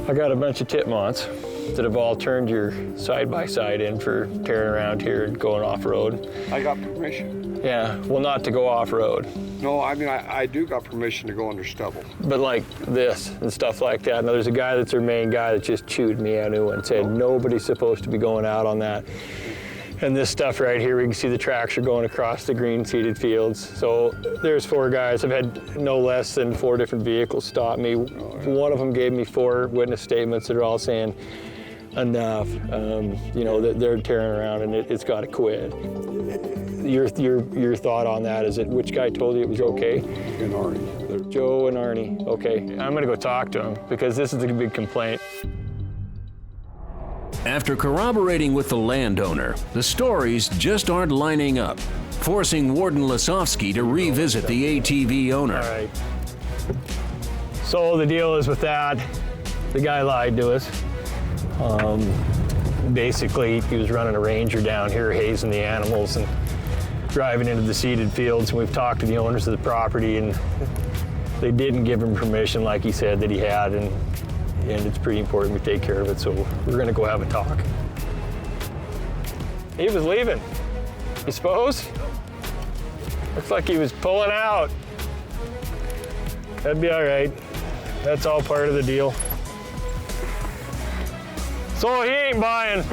I got a bunch of titmonts that have all turned your side-by-side in for tearing around here and going off-road. I got permission. Yeah, well, not to go off-road. No, I mean, I do got permission to go under stubble. But like this and stuff like that. Now there's a guy that's their main guy that just chewed me a new and said nobody's supposed to be going out on that. And this stuff right here, we can see the tractor going across the green seeded fields. So there's 4 guys. I've had no less than 4 different vehicles stop me. One of them gave me 4 witness statements that are all saying enough. You know, that they're tearing around and it's got to quit. Your thought on that is that which guy told you it was okay? And Arnie. Joe and Arnie. Okay, I'm gonna go talk to him because this is a big complaint. After corroborating with the landowner, the stories just aren't lining up, forcing Warden Lasofsky to revisit the ATV owner. All right. So the deal is with that, the guy lied to us. Basically, he was running a Ranger down here, hazing the animals and driving into the seeded fields. And we've talked to the owners of the property and they didn't give him permission like he said that he had. And it's pretty important we take care of it. So we're gonna go have a talk. He was leaving, you suppose? Looks like he was pulling out. That'd be all right. That's all part of the deal. So he ain't buying.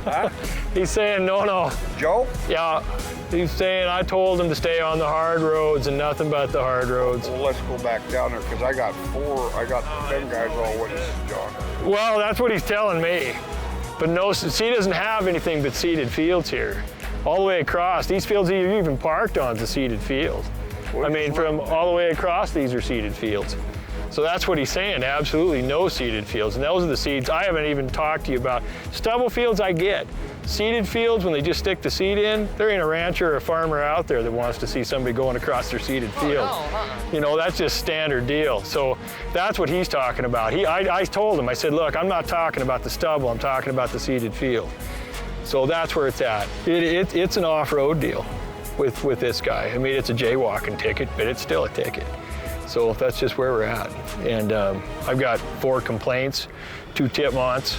Huh? He's saying no. Joe? Yeah. He's saying I told him to stay on the hard roads and nothing but the hard roads. Well, let's go back down there because I got 10 guys all witnesses, John. Well, that's what he's telling me. But no, see, he doesn't have anything but seeded fields here. All the way across, these fields that you even parked on is a seeded field. I mean, from all the way across, these are seeded fields. So that's what he's saying, absolutely no seeded fields. And those are the seeds I haven't even talked to you about. Stubble fields I get. Seeded fields, when they just stick the seed in, there ain't a rancher or a farmer out there that wants to see somebody going across their seeded field. You know, that's just standard deal. So that's what he's talking about. I told him, I said, look, I'm not talking about the stubble, I'm talking about the seeded field. So that's where it's at. It's an off-road deal with this guy. I mean, it's a jaywalking ticket, but it's still a ticket. So that's just where we're at. And I've got 4 complaints, 2 tip-monts,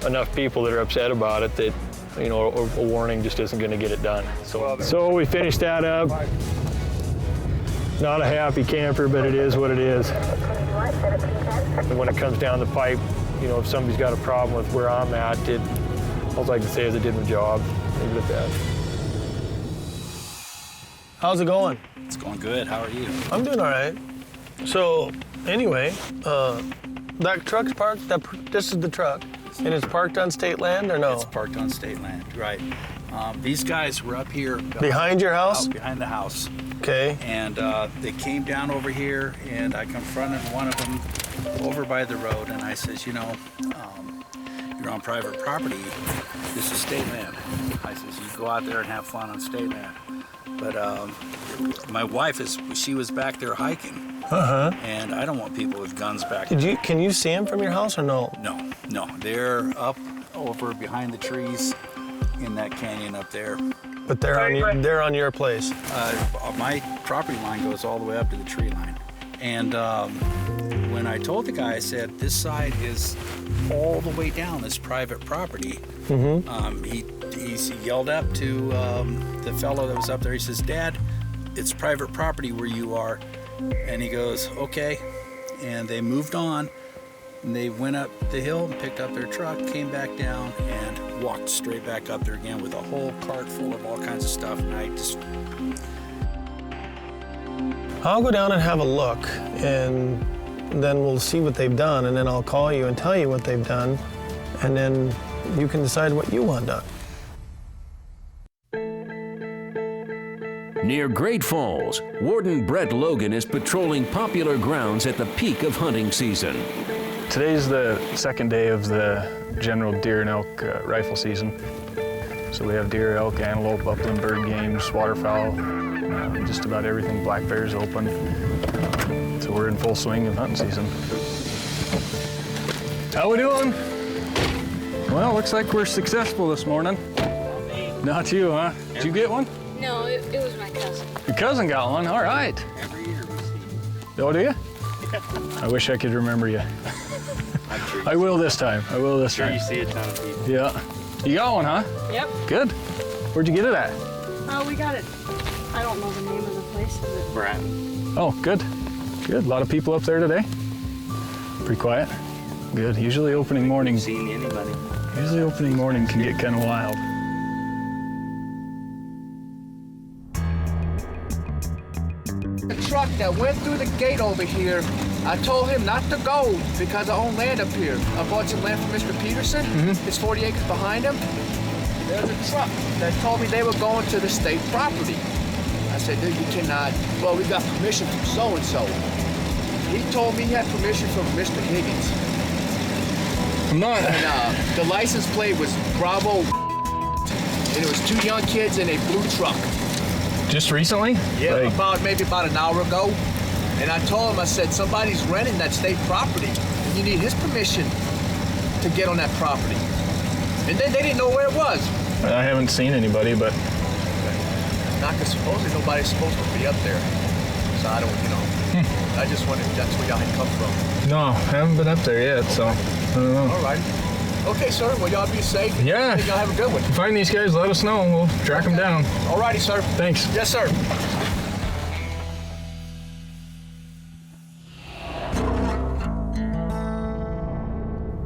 enough people that are upset about it that, you know, a warning just isn't gonna get it done. So we finished that up. Not a happy camper, but it is what it is. And when it comes down the pipe, you know, if somebody's got a problem with where I'm at, all I can say is I did my job. Leave it at that. How's it going? It's going good. How are you? I'm doing all right. So, anyway, that truck's parked, this is the truck, and it's parked on state land or no? It's parked on state land, right. These guys were up here. Behind your house? Behind the house. Okay. And they came down over here, and I confronted one of them over by the road, and I says, you know, you're on private property. This is state land. I says, you go out there and have fun on state land. But my wife she was back there hiking. And I don't want people with guns back there. Can you see them from your house or no? No. They're up over behind the trees in that canyon up there. But they're on your place. My property line goes all the way up to the tree line. And when I told the guy, I said, this side is all the way down this private property. He yelled up to the fellow that was up there. He says, Dad, it's private property where you are. And he goes, okay. And they moved on. And they went up the hill and picked up their truck, came back down, and walked straight back up there again with a whole cart full of all kinds of stuff. And I just... I'll go down and have a look, and then we'll see what they've done, and then I'll call you and tell you what they've done, and then you can decide what you want done. Near Great Falls, Warden Brett Logan is patrolling popular grounds at the peak of hunting season. Today's the second day of the general deer and elk rifle season. So we have deer, elk, antelope, upland bird games, waterfowl, just about everything. Black bear's open. So we're in full swing of hunting season. How we doing? Well, looks like we're successful this morning. Not you, huh? Did you get one? No, it was my cousin. Your cousin got one, all right. Every year we see. Oh, do you? I wish I could remember you. I will this time. You see a ton of people. Yeah. You got one, huh? Yep. Good. Where'd you get it at? Oh, we got it. I don't know the name of the place. Brad. Oh, good. Good. A lot of people up there today? Pretty quiet? Good. Usually opening morning. Seen anybody? Usually opening morning can get kind of wild. The truck that went through the gate over here, I told him not to go because I own land up here. I bought some land from Mr. Peterson. It's 40 acres behind him. There's a truck that told me they were going to the state property. I said, dude, you cannot. Well, we got permission from so-and-so. He told me he had permission from Mr. Higgins. I'm not. And the license plate was Bravo, and it was 2 young kids in a blue truck. Just recently? Yeah, maybe about an hour ago. And I told him, I said, somebody's renting that state property. And you need his permission to get on that property. And then they didn't know where it was. I haven't seen anybody, but... Not because supposedly nobody's supposed to be up there. So I don't, I just wondered if that's where y'all had come from. No, I haven't been up there yet, so I don't know. All right. Okay, sir. Well, y'all be safe. Yeah. Y'all have a good one. If you find these guys, let us know and we'll track them down. All righty, sir. Thanks. Yes, sir.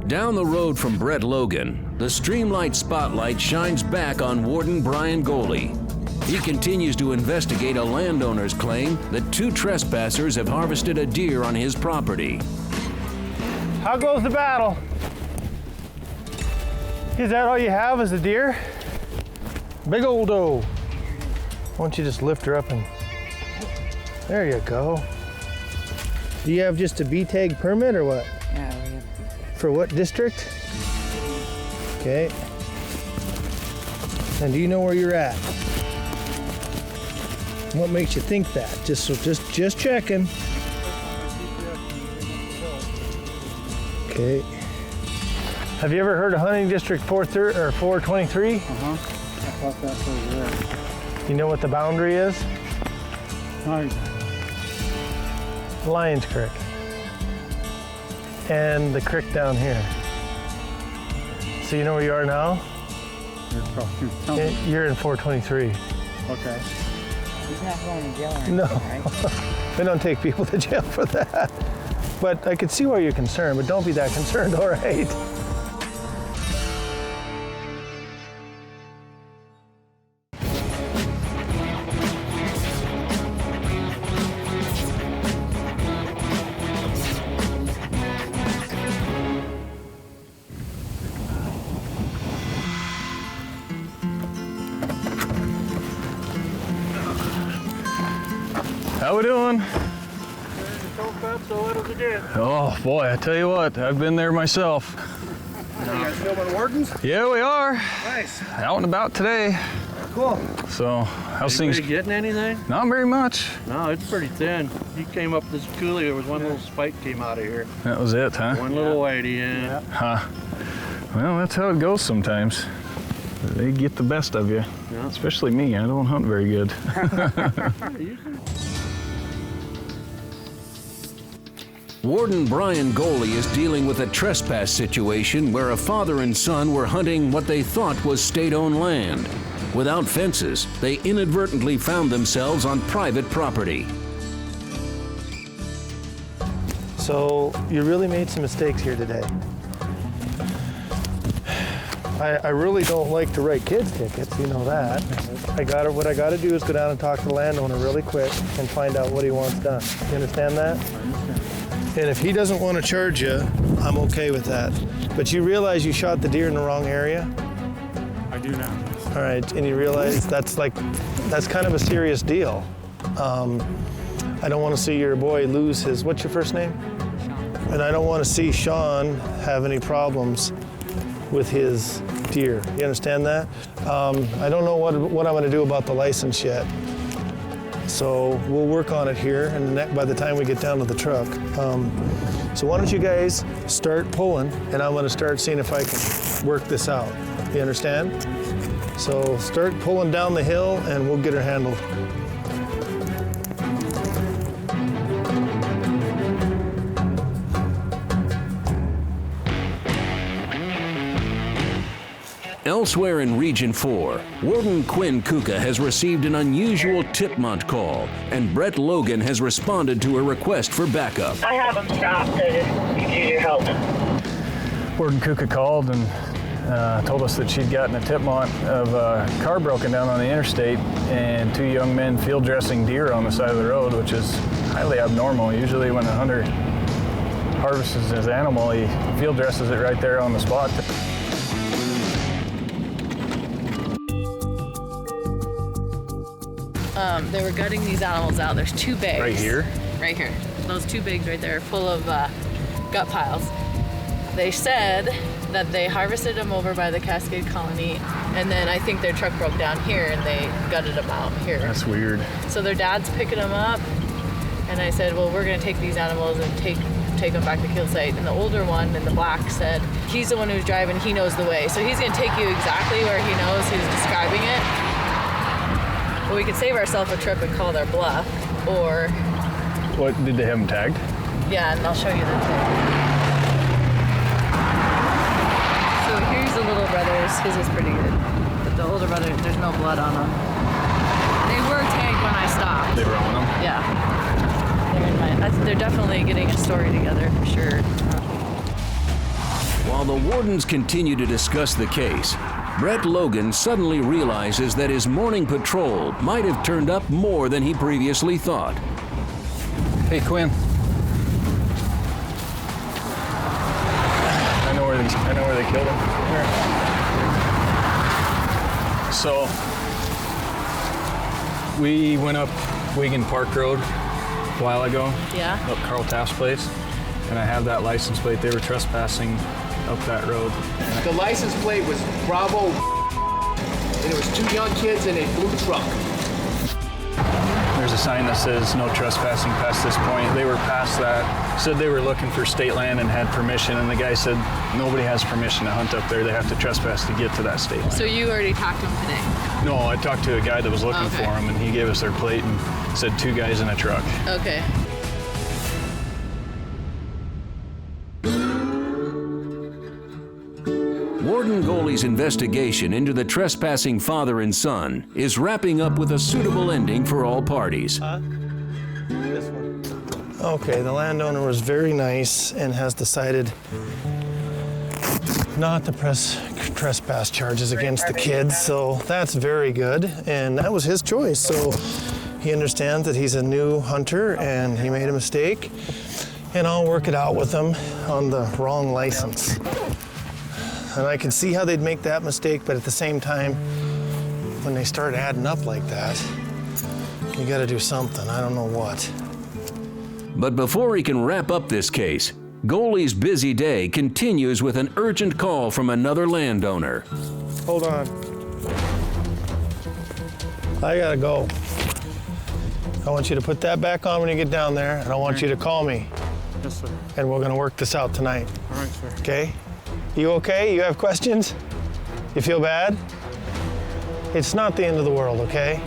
Down the road from Brett Logan, the Streamlight spotlight shines back on Warden Brian Goley. He continues to investigate a landowner's claim that 2 trespassers have harvested a deer on his property. How goes the battle? Is that all you have is a deer? Big old doe. Why don't you just lift her up and... There you go. Do you have just a B-tag permit or what? Yeah, we have. For what district? Okay. And do you know where you're at? What makes you think that? Just checking. Okay. Have you ever heard of hunting district 423? I thought that's where we were. You know what the boundary is? No. Lions Creek. And the creek down here. So you know where you are now? You're in 423. Okay. He's not going to jail or anything, No. right? We don't take people to jail for that. But I could see why you're concerned, but don't be that concerned, all right? How we doing? Oh boy, I tell you what, I've been there myself. You guys still been wardens? Yeah, we are. Nice. Out and about today. Cool. So, how's things? Getting anything? Not very much. No, it's pretty thin. You came up this coulee, there was one little spike came out of here. That was it, huh? One little whitey, yeah. Huh. Well, that's how it goes sometimes. They get the best of you. Yeah. Especially me, I don't hunt very good. Warden Brian Goley is dealing with a trespass situation where a father and son were hunting what they thought was state-owned land. Without fences, they inadvertently found themselves on private property. So you really made some mistakes here today. I really don't like to write kids tickets, you know that. What I gotta do is go down and talk to the landowner really quick and find out what he wants done. You understand that? And if he doesn't want to charge you, I'm okay with that. But you realize you shot the deer in the wrong area? I do now. All right, and you realize that's kind of a serious deal. I don't want to see your boy lose his, what's your first name? Sean. And I don't want to see Sean have any problems with his deer. You understand that? I don't know what I'm going to do about the license yet. So we'll work on it here, and by the time we get down to the truck. So why don't you guys start pulling, and I'm going to start seeing if I can work this out. You understand? So start pulling down the hill, and we'll get her handled. Elsewhere in Region 4, Warden Quinn Kuka has received an unusual Tipmont call, and Brett Logan has responded to a request for backup. I have them stopped. I just need your help. Warden Kuka called and told us that she'd gotten a Tipmont of a car broken down on the interstate and two young men field dressing deer on the side of the road, which is highly abnormal. Usually when a hunter harvests his animal, he field dresses it right there on the spot. They were gutting these animals out. There's two bags. Right here? Right here. Those two bags right there full of gut piles. They said that they harvested them over by the Cascade Colony, and then I think their truck broke down here and they gutted them out here. That's weird. So their dad's picking them up, and I said, well, we're gonna take these animals and take them back to kill site. And the older one in the black said, he's the one who's driving, he knows the way. So he's gonna take you exactly where he knows, he's describing it. Well, we could save ourselves a trip and call their bluff, or... What, did they have them tagged? Yeah, and I'll show you the tag. So here's the little brothers. His is pretty good. But the older brother, there's no blood on them. They were tagged when I stopped. They were on them? Yeah. They're definitely getting a story together, for sure. While the wardens continue to discuss the case, Brett Logan suddenly realizes that his morning patrol might have turned up more than he previously thought. Hey, Quinn. I know where they killed him. Here. So we went up Wigan Park Road a while ago. Yeah. Up Carl Taft's place, and I have that license plate. They were trespassing up that road. The license plate was Bravo, and it was two young kids in a blue truck. There's a sign that says no trespassing past this point. They were past that, said they were looking for state land and had permission, and the guy said nobody has permission to hunt up there. They have to trespass to get to that state land. So you already talked to him today? No, I talked to a guy that was looking for him, and he gave us their plate and said two guys in a truck. Okay. Warden Goley's investigation into the trespassing father and son is wrapping up with a suitable ending for all parties. Okay, the landowner was very nice and has decided not to press trespass charges against the kids, so that's very good, and that was his choice. So he understands that he's a new hunter and he made a mistake, and I'll work it out with him on the wrong license. And I can see how they'd make that mistake, but at the same time, when they start adding up like that, you gotta do something. I don't know what. But before he can wrap up this case, Goley's busy day continues with an urgent call from another landowner. Hold on. I gotta go. I want you to put that back on when you get down there, and I want you to call me. Yes, sir. And we're gonna work this out tonight. All right, sir. Okay? You okay? You have questions? You feel bad? It's not the end of the world, okay?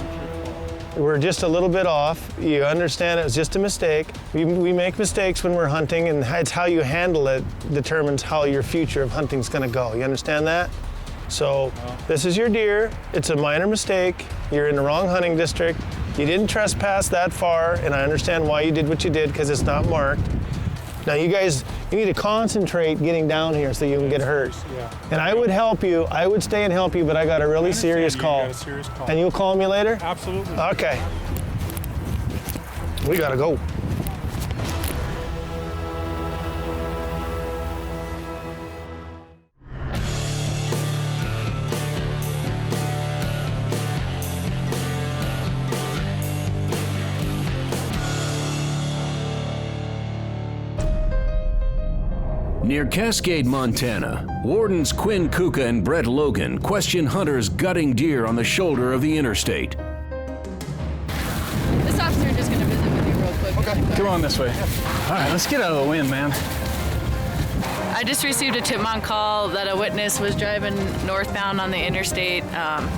We're just a little bit off. You understand it was just a mistake. We make mistakes when we're hunting, and it's how you handle it determines how your future of hunting's gonna go. You understand that? So this is your deer. It's a minor mistake. You're in the wrong hunting district. You didn't trespass that far, and I understand why you did what you did because it's not marked. Now you guys, you need to concentrate getting down here so you can get hurt. Yeah. And I would help you. I would stay and help you, but I got a really serious call. You got a serious call. And you'll call me later? Absolutely. Okay. We gotta go. Near Cascade, Montana, Wardens Quinn Kuka and Brett Logan question hunters gutting deer on the shoulder of the interstate. This officer is just going to visit with you real quick. Okay, come on this way. All right, let's get out of the wind, man. I just received a tip on call that a witness was driving northbound on the interstate.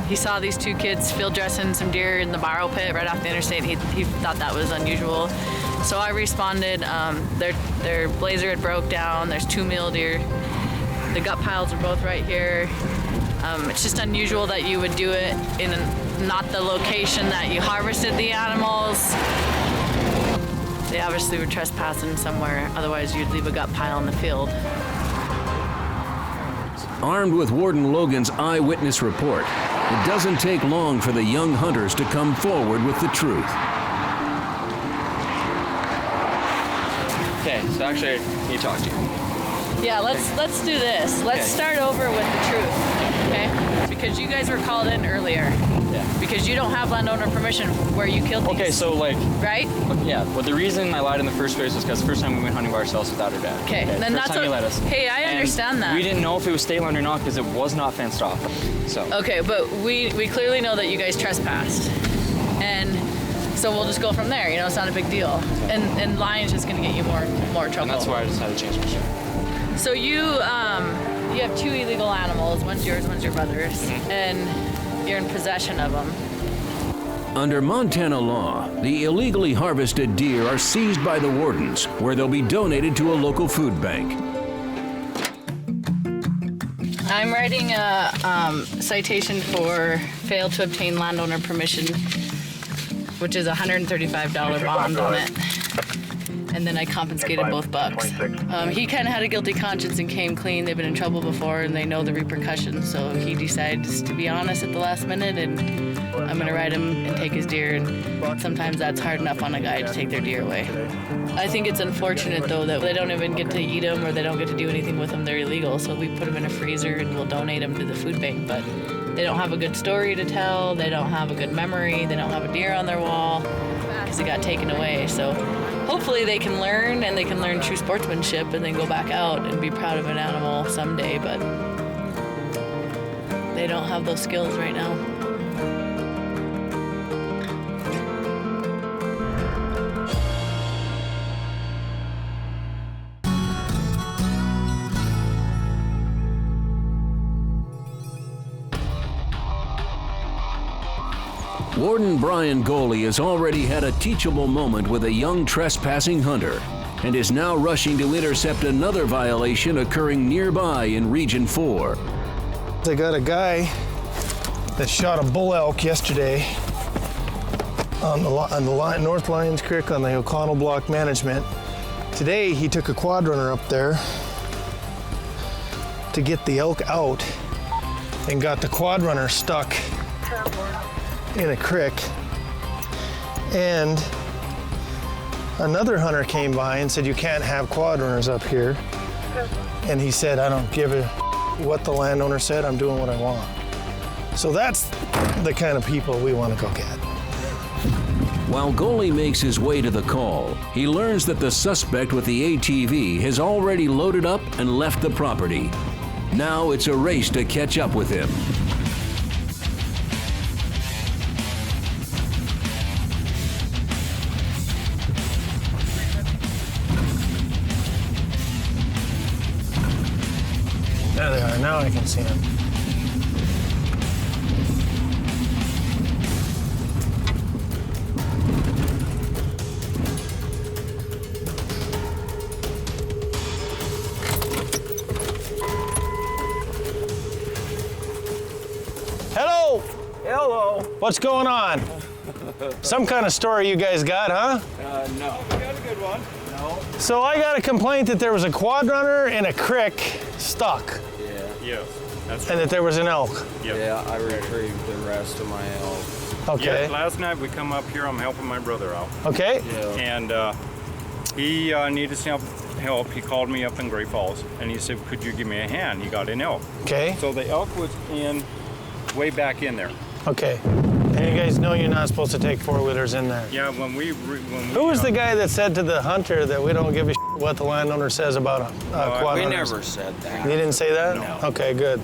He saw these two kids field dressing some deer in the borrow pit right off the interstate. He thought that was unusual. So I responded. Their blazer had broke down. There's 2 mule deer. The gut piles are both right here. It's just unusual that you would do it in not the location that you harvested the animals. They obviously were trespassing somewhere, otherwise you'd leave a gut pile in the field. Armed with Warden Logan's eyewitness report, it doesn't take long for the young hunters to come forward with the truth. Okay, so actually, I need to talk to you. Yeah, let's do this. Let's start over with the truth, okay? Because you guys were called in earlier. Yeah. Because you don't have landowner permission where you killed these. Okay, so like... Right? Yeah, well the reason I lied in the first place was because the first time we went hunting by ourselves without our dad. Okay, then first that's time you let us. Hey, I understand that. We didn't know if it was state land or not because it was not fenced off, so. Okay, but we clearly know that you guys trespassed. And so we'll just go from there, you know, it's not a big deal. And lying's just gonna get you more trouble. And that's why I decided to change my shirt. So you have 2 illegal animals, one's yours, one's your brother's, and you're in possession of them. Under Montana law, the illegally harvested deer are seized by the wardens, where they'll be donated to a local food bank. I'm writing a citation for failed to obtain landowner permission, which is a $135 bond on it. And then I confiscated both bucks. He kind of had a guilty conscience and came clean. They've been in trouble before and they know the repercussions. So he decides to be honest at the last minute, and I'm gonna ride him and take his deer. And sometimes that's hard enough on a guy to take their deer away. I think it's unfortunate though that they don't even get to eat them or they don't get to do anything with them. They're illegal. So we put them in a freezer and we'll donate them to the food bank. But they don't have a good story to tell. They don't have a good memory. They don't have a deer on their wall because it got taken away. So hopefully they can learn, and they can learn true sportsmanship and then go back out and be proud of an animal someday, but they don't have those skills right now. Warden Brian Goley has already had a teachable moment with a young trespassing hunter and is now rushing to intercept another violation occurring nearby in Region 4. They got a guy that shot a bull elk yesterday on the North Lions Creek on the O'Connell Block Management. Today he took a quad runner up there to get the elk out and got the quad runner stuck in a creek. And another hunter came by and said, you can't have quad runners up here. And he said, I don't give a what the landowner said, I'm doing what I want. So that's the kind of people we want to go get. While Goalie makes his way to the call, he learns that the suspect with the ATV has already loaded up and left the property. Now it's a race to catch up with him. There they are, now I can see them. Hello! Hello. What's going on? Some kind of story you guys got, huh? No. We got a good one. No. So I got a complaint that there was a quad runner in a creek stuck. Yeah. Yes. That's And that there was an elk. Yep. Yeah, I retrieved the rest of my elk. Okay. Yeah, last night we come up here, I'm helping my brother out. Okay. Yeah. And he needed some help. He called me up in Great Falls and he said, could you give me a hand? He got an elk. Okay. So the elk was way back in there. Okay. And you guys know you're not supposed to take four-wheelers in there. Yeah, when we Who was the guy that said to the hunter that we don't give a what the landowner says about a quad We runners? never said that. You didn't say that? No. Okay, good.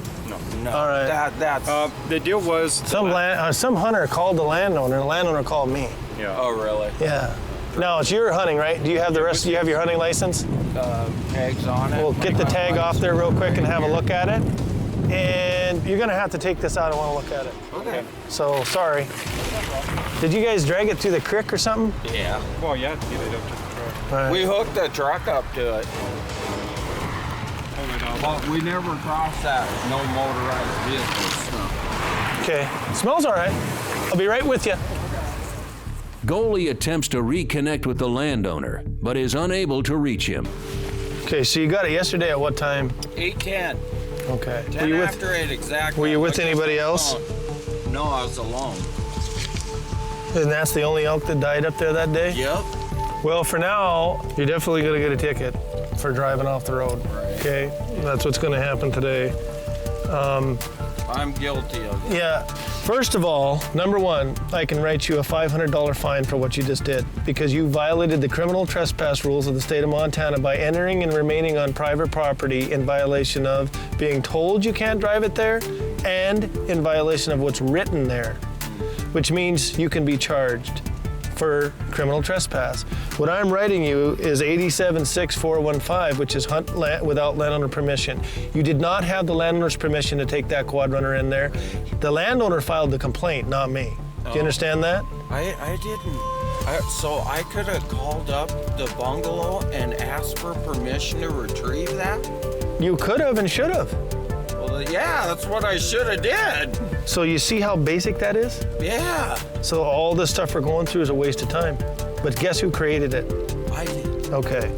No. All right. That's the deal was some hunter called the landowner, and the landowner called me. Yeah. Oh, really? Yeah. Now it's your hunting, right? Do you have the rest? Do you have your hunting license? Tags on it. We'll get the tag off there real quick and have a look at it. And you're gonna have to take this out. I want to look at it. Okay. So sorry. Did you guys drag it through the creek or something? Yeah. Well, yeah, to get it up to the truck. Right. We hooked the truck up to it. But we never crossed that no motorized vehicle stuff. Okay. Smells all right. I'll be right with you. Goalie attempts to reconnect with the landowner, but is unable to reach him. Okay, so you got it yesterday at what time? 8:10. Okay. 10 after 8 exactly. Were you with anybody else? No, I was alone. And that's the only elk that died up there that day? Yep. Well, for now, you're definitely gonna get a ticket for driving off the road. Right. Okay? That's what's gonna happen today. I'm guilty of it. Yeah. First of all, number one, I can write you a $500 fine for what you just did because you violated the criminal trespass rules of the state of Montana by entering and remaining on private property in violation of being told you can't drive it there and in violation of what's written there, which means you can be charged for criminal trespass. What I'm writing you is 876415, which is hunt without landowner permission. You did not have the landowner's permission to take that quad runner in there. The landowner filed the complaint, not me. Do you understand that? I didn't. So I could have called up the bungalow and asked for permission to retrieve that? You could have and should have. Well, yeah, that's what I should have did. So you see how basic that is? Yeah. So all this stuff we're going through is a waste of time. But guess who created it? I did. Okay.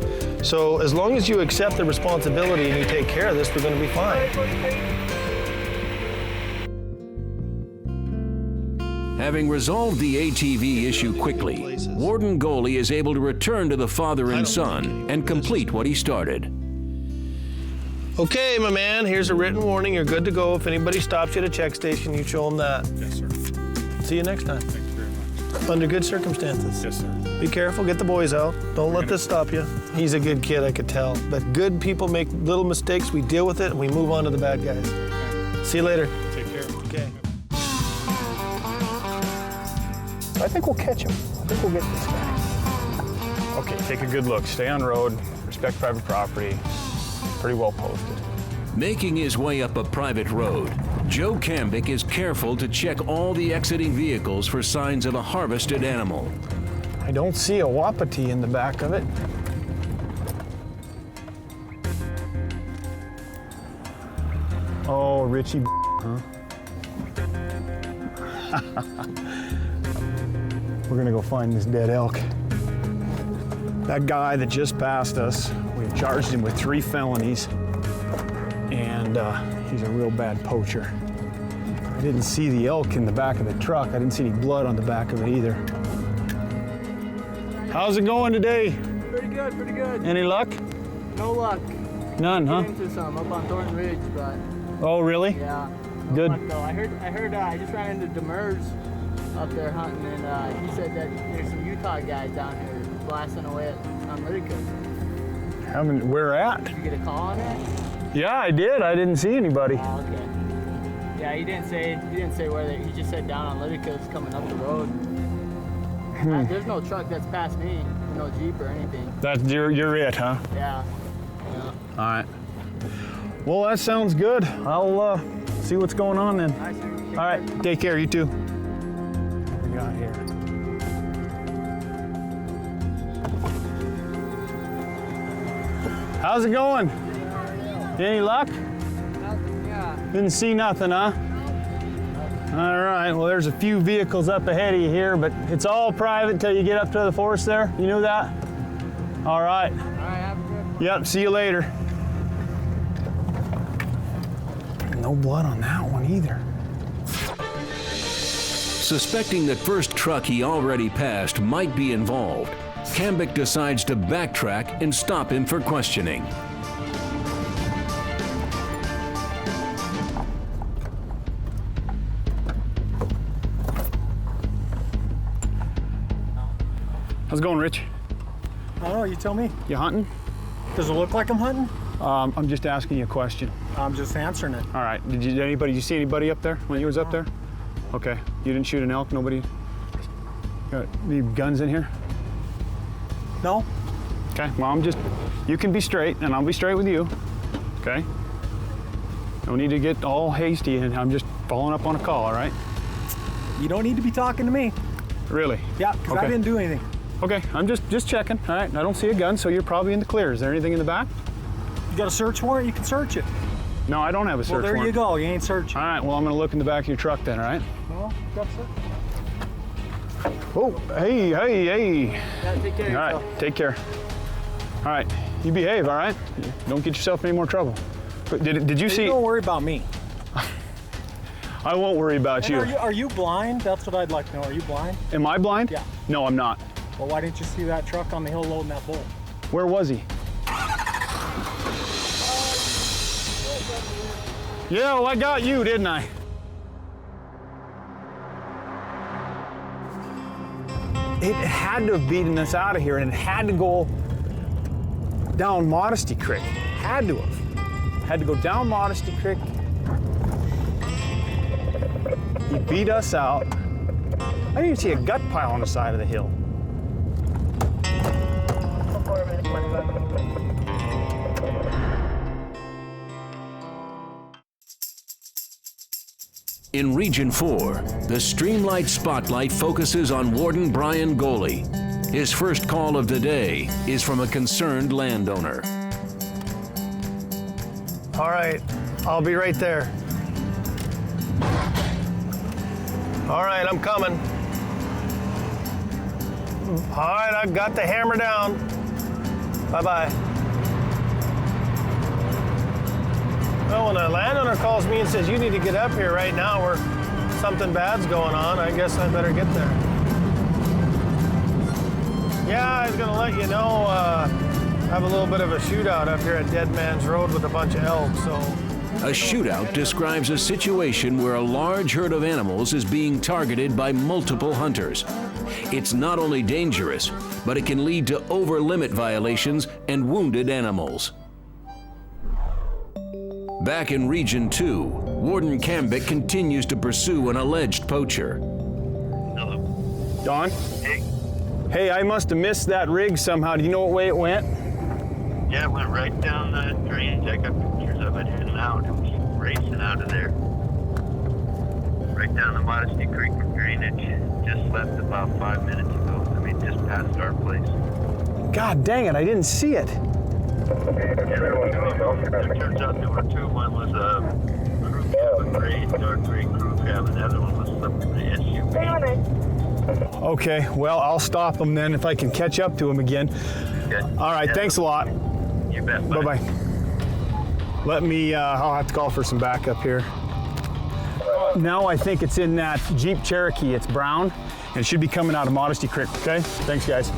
So as long as you accept the responsibility and you take care of this, we're going to be fine. Having resolved the ATV issue quickly, Warden Goalie is able to return to the father and son and complete what he started. Okay, my man, here's a written warning. You're good to go. If anybody stops you at a check station, you show them that. Yes, sir. See you next time. Thank you very much. Under good circumstances. Yes, sir. Be careful, get the boys out. Don't let this stop you. He's a good kid, I could tell. But good people make little mistakes, we deal with it, and we move on to the bad guys. Okay. See you later. Take care. Okay. I think we'll catch him. I think we'll get this guy. Okay, take a good look. Stay on road, respect private property. Pretty well posted. Making his way up a private road, Joe Cambick is careful to check all the exiting vehicles for signs of a harvested animal. I don't see a wapiti in the back of it. Oh, Richie. We're gonna go find this dead elk. That guy that just passed us, we charged him with 3 felonies, and he's a real bad poacher. I didn't see the elk in the back of the truck. I didn't see any blood on the back of it either. How's it going today? Pretty good, pretty good. Any luck? No luck. None, huh? Into some up on Thornton Ridge, but. Oh, really? Yeah. Good. Luck, though. I heard. I just ran into Demers up there hunting, and he said that there's some Utah guys down here blasting away on Litica. Where at? Did you get a call on that? Yeah, I did. I didn't see anybody. Oh, okay. Yeah, he didn't say where they. He just said down on Litica's coming up the road. There's no truck that's past me, no Jeep or anything. That's you're it, huh? Yeah. All right. Well, that sounds good. I'll see what's going on then. All right. Take care. You too. What we got here? How's it going? Any luck? Nothing, yeah. Didn't see nothing, huh? All right, well, there's a few vehicles up ahead of you here, but it's all private till you get up to the forest there. You knew that? All right. All right, have a good. Yep, see you later. No blood on that one either. Suspecting that first truck he already passed might be involved, Cambick decides to backtrack and stop him for questioning. How's it going, Rich? I don't know, you tell me. You hunting? Does it look like I'm hunting? I'm just asking you a question. I'm just answering it. All right, did you see anybody up there when you was up there? Okay, you didn't shoot an elk, nobody? Got any guns in here? No. Okay, well, you can be straight and I'll be straight with you, okay? No need to get all hasty, and I'm just following up on a call, all right? You don't need to be talking to me. Really? Yeah, because I didn't do anything. Okay, I'm just checking, all right? I don't see a gun, so you're probably in the clear. Is there anything in the back? You got a search warrant? You can search it. No, I don't have a search warrant. Well, there you go. You ain't searching. All right, well, I'm gonna look in the back of your truck then, all right? Well, that's it. Oh, hey. Yeah, take care of yourself. All right, take care. All right, you behave, all right? Don't get yourself in any more trouble. But did you see? Don't worry about me. I won't worry about you. Are you blind? That's what I'd like to know. Are you blind? Am I blind? Yeah. No, I'm not. Well, why didn't you see that truck on the hill loading that bull? Where was he? Yeah, well, I got you, didn't I? It had to have beaten us out of here, and it had to go down Modesty Creek. Had to have. Had to go down Modesty Creek. He beat us out. I didn't even see a gut pile on the side of the hill. In Region 4, the Streamlight Spotlight focuses on Warden Brian Goley. His first call of the day is from a concerned landowner. All right, I'll be right there. All right, I'm coming. All right, I've got the hammer down. Bye-bye. Well, when a landowner calls me and says, you need to get up here right now where something bad's going on, I guess I better get there. Yeah, I was gonna let you know, have a little bit of a shootout up here at Dead Man's Road with a bunch of elk, so. A shootout describes a situation where a large herd of animals is being targeted by multiple hunters. It's not only dangerous, but it can lead to over-limit violations and wounded animals. Back in Region 2, Warden Cambick continues to pursue an alleged poacher. Hello. Don? Hey. Hey, I must have missed that rig somehow. Do you know what way it went? Yeah, it went right down the drainage. I got pictures of it in and out. It was racing out of there. Right down the Modesty Creek drainage. Just left about 5 minutes ago. I mean, just past our place. God dang it, I didn't see it. Yeah, there were 2 of them. It turns out there were 2. One was a crew cabin, dark gray crew cabin. The other one was up in the SUV. Okay, well, I'll stop him then if I can catch up to him again. Okay. All right, thanks a lot. You bet. Bye-bye. Let me, I'll have to call for some backup here. Now I think it's in that Jeep Cherokee. It's brown, and it should be coming out of Modesty Creek, okay? Thanks, guys.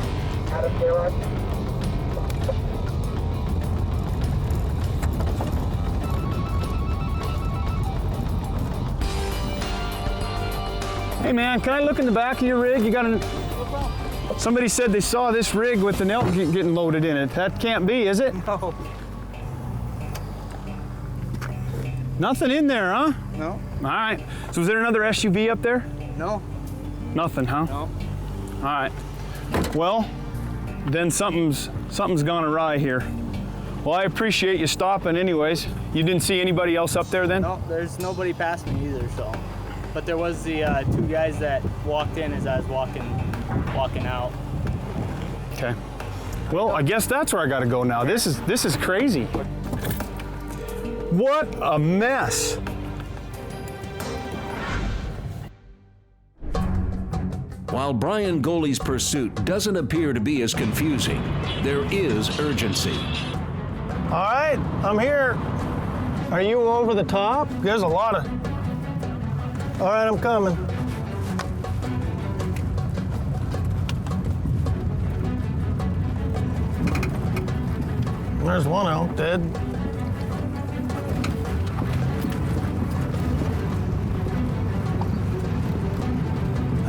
Hey man, can I look in the back of your rig? You got an... Somebody said they saw this rig with an elk getting loaded in it. That can't be, is it? No. Nothing in there, huh? No. All right. So is there another SUV up there? No. Nothing, huh? No. All right. Well, then something's gone awry here. Well, I appreciate you stopping anyways. You didn't see anybody else up there then? No, there's nobody past me either, so. But there was the two guys that walked in as I was walking out. Okay. Well, I guess that's where I got to go now. This is crazy. What a mess. While Brian Goley's pursuit doesn't appear to be as confusing, there is urgency. All right, I'm here. Are you over the top? There's a lot of... All right, I'm coming. There's one elk dead.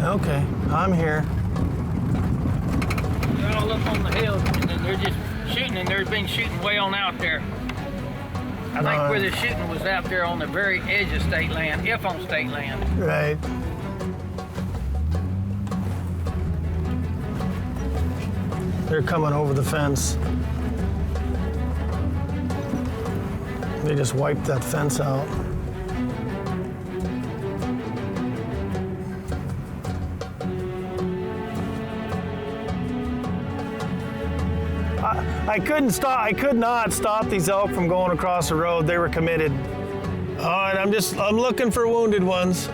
Okay, I'm here. They're all up on the hill, and then they're just shooting, and they've been shooting way on out there. I think where they're shooting was out there on the very edge of state land, if on state land. Right. They're coming over the fence. They just wiped that fence out. I could not stop these elk from going across the road. They were committed. All right, I'm looking for wounded ones.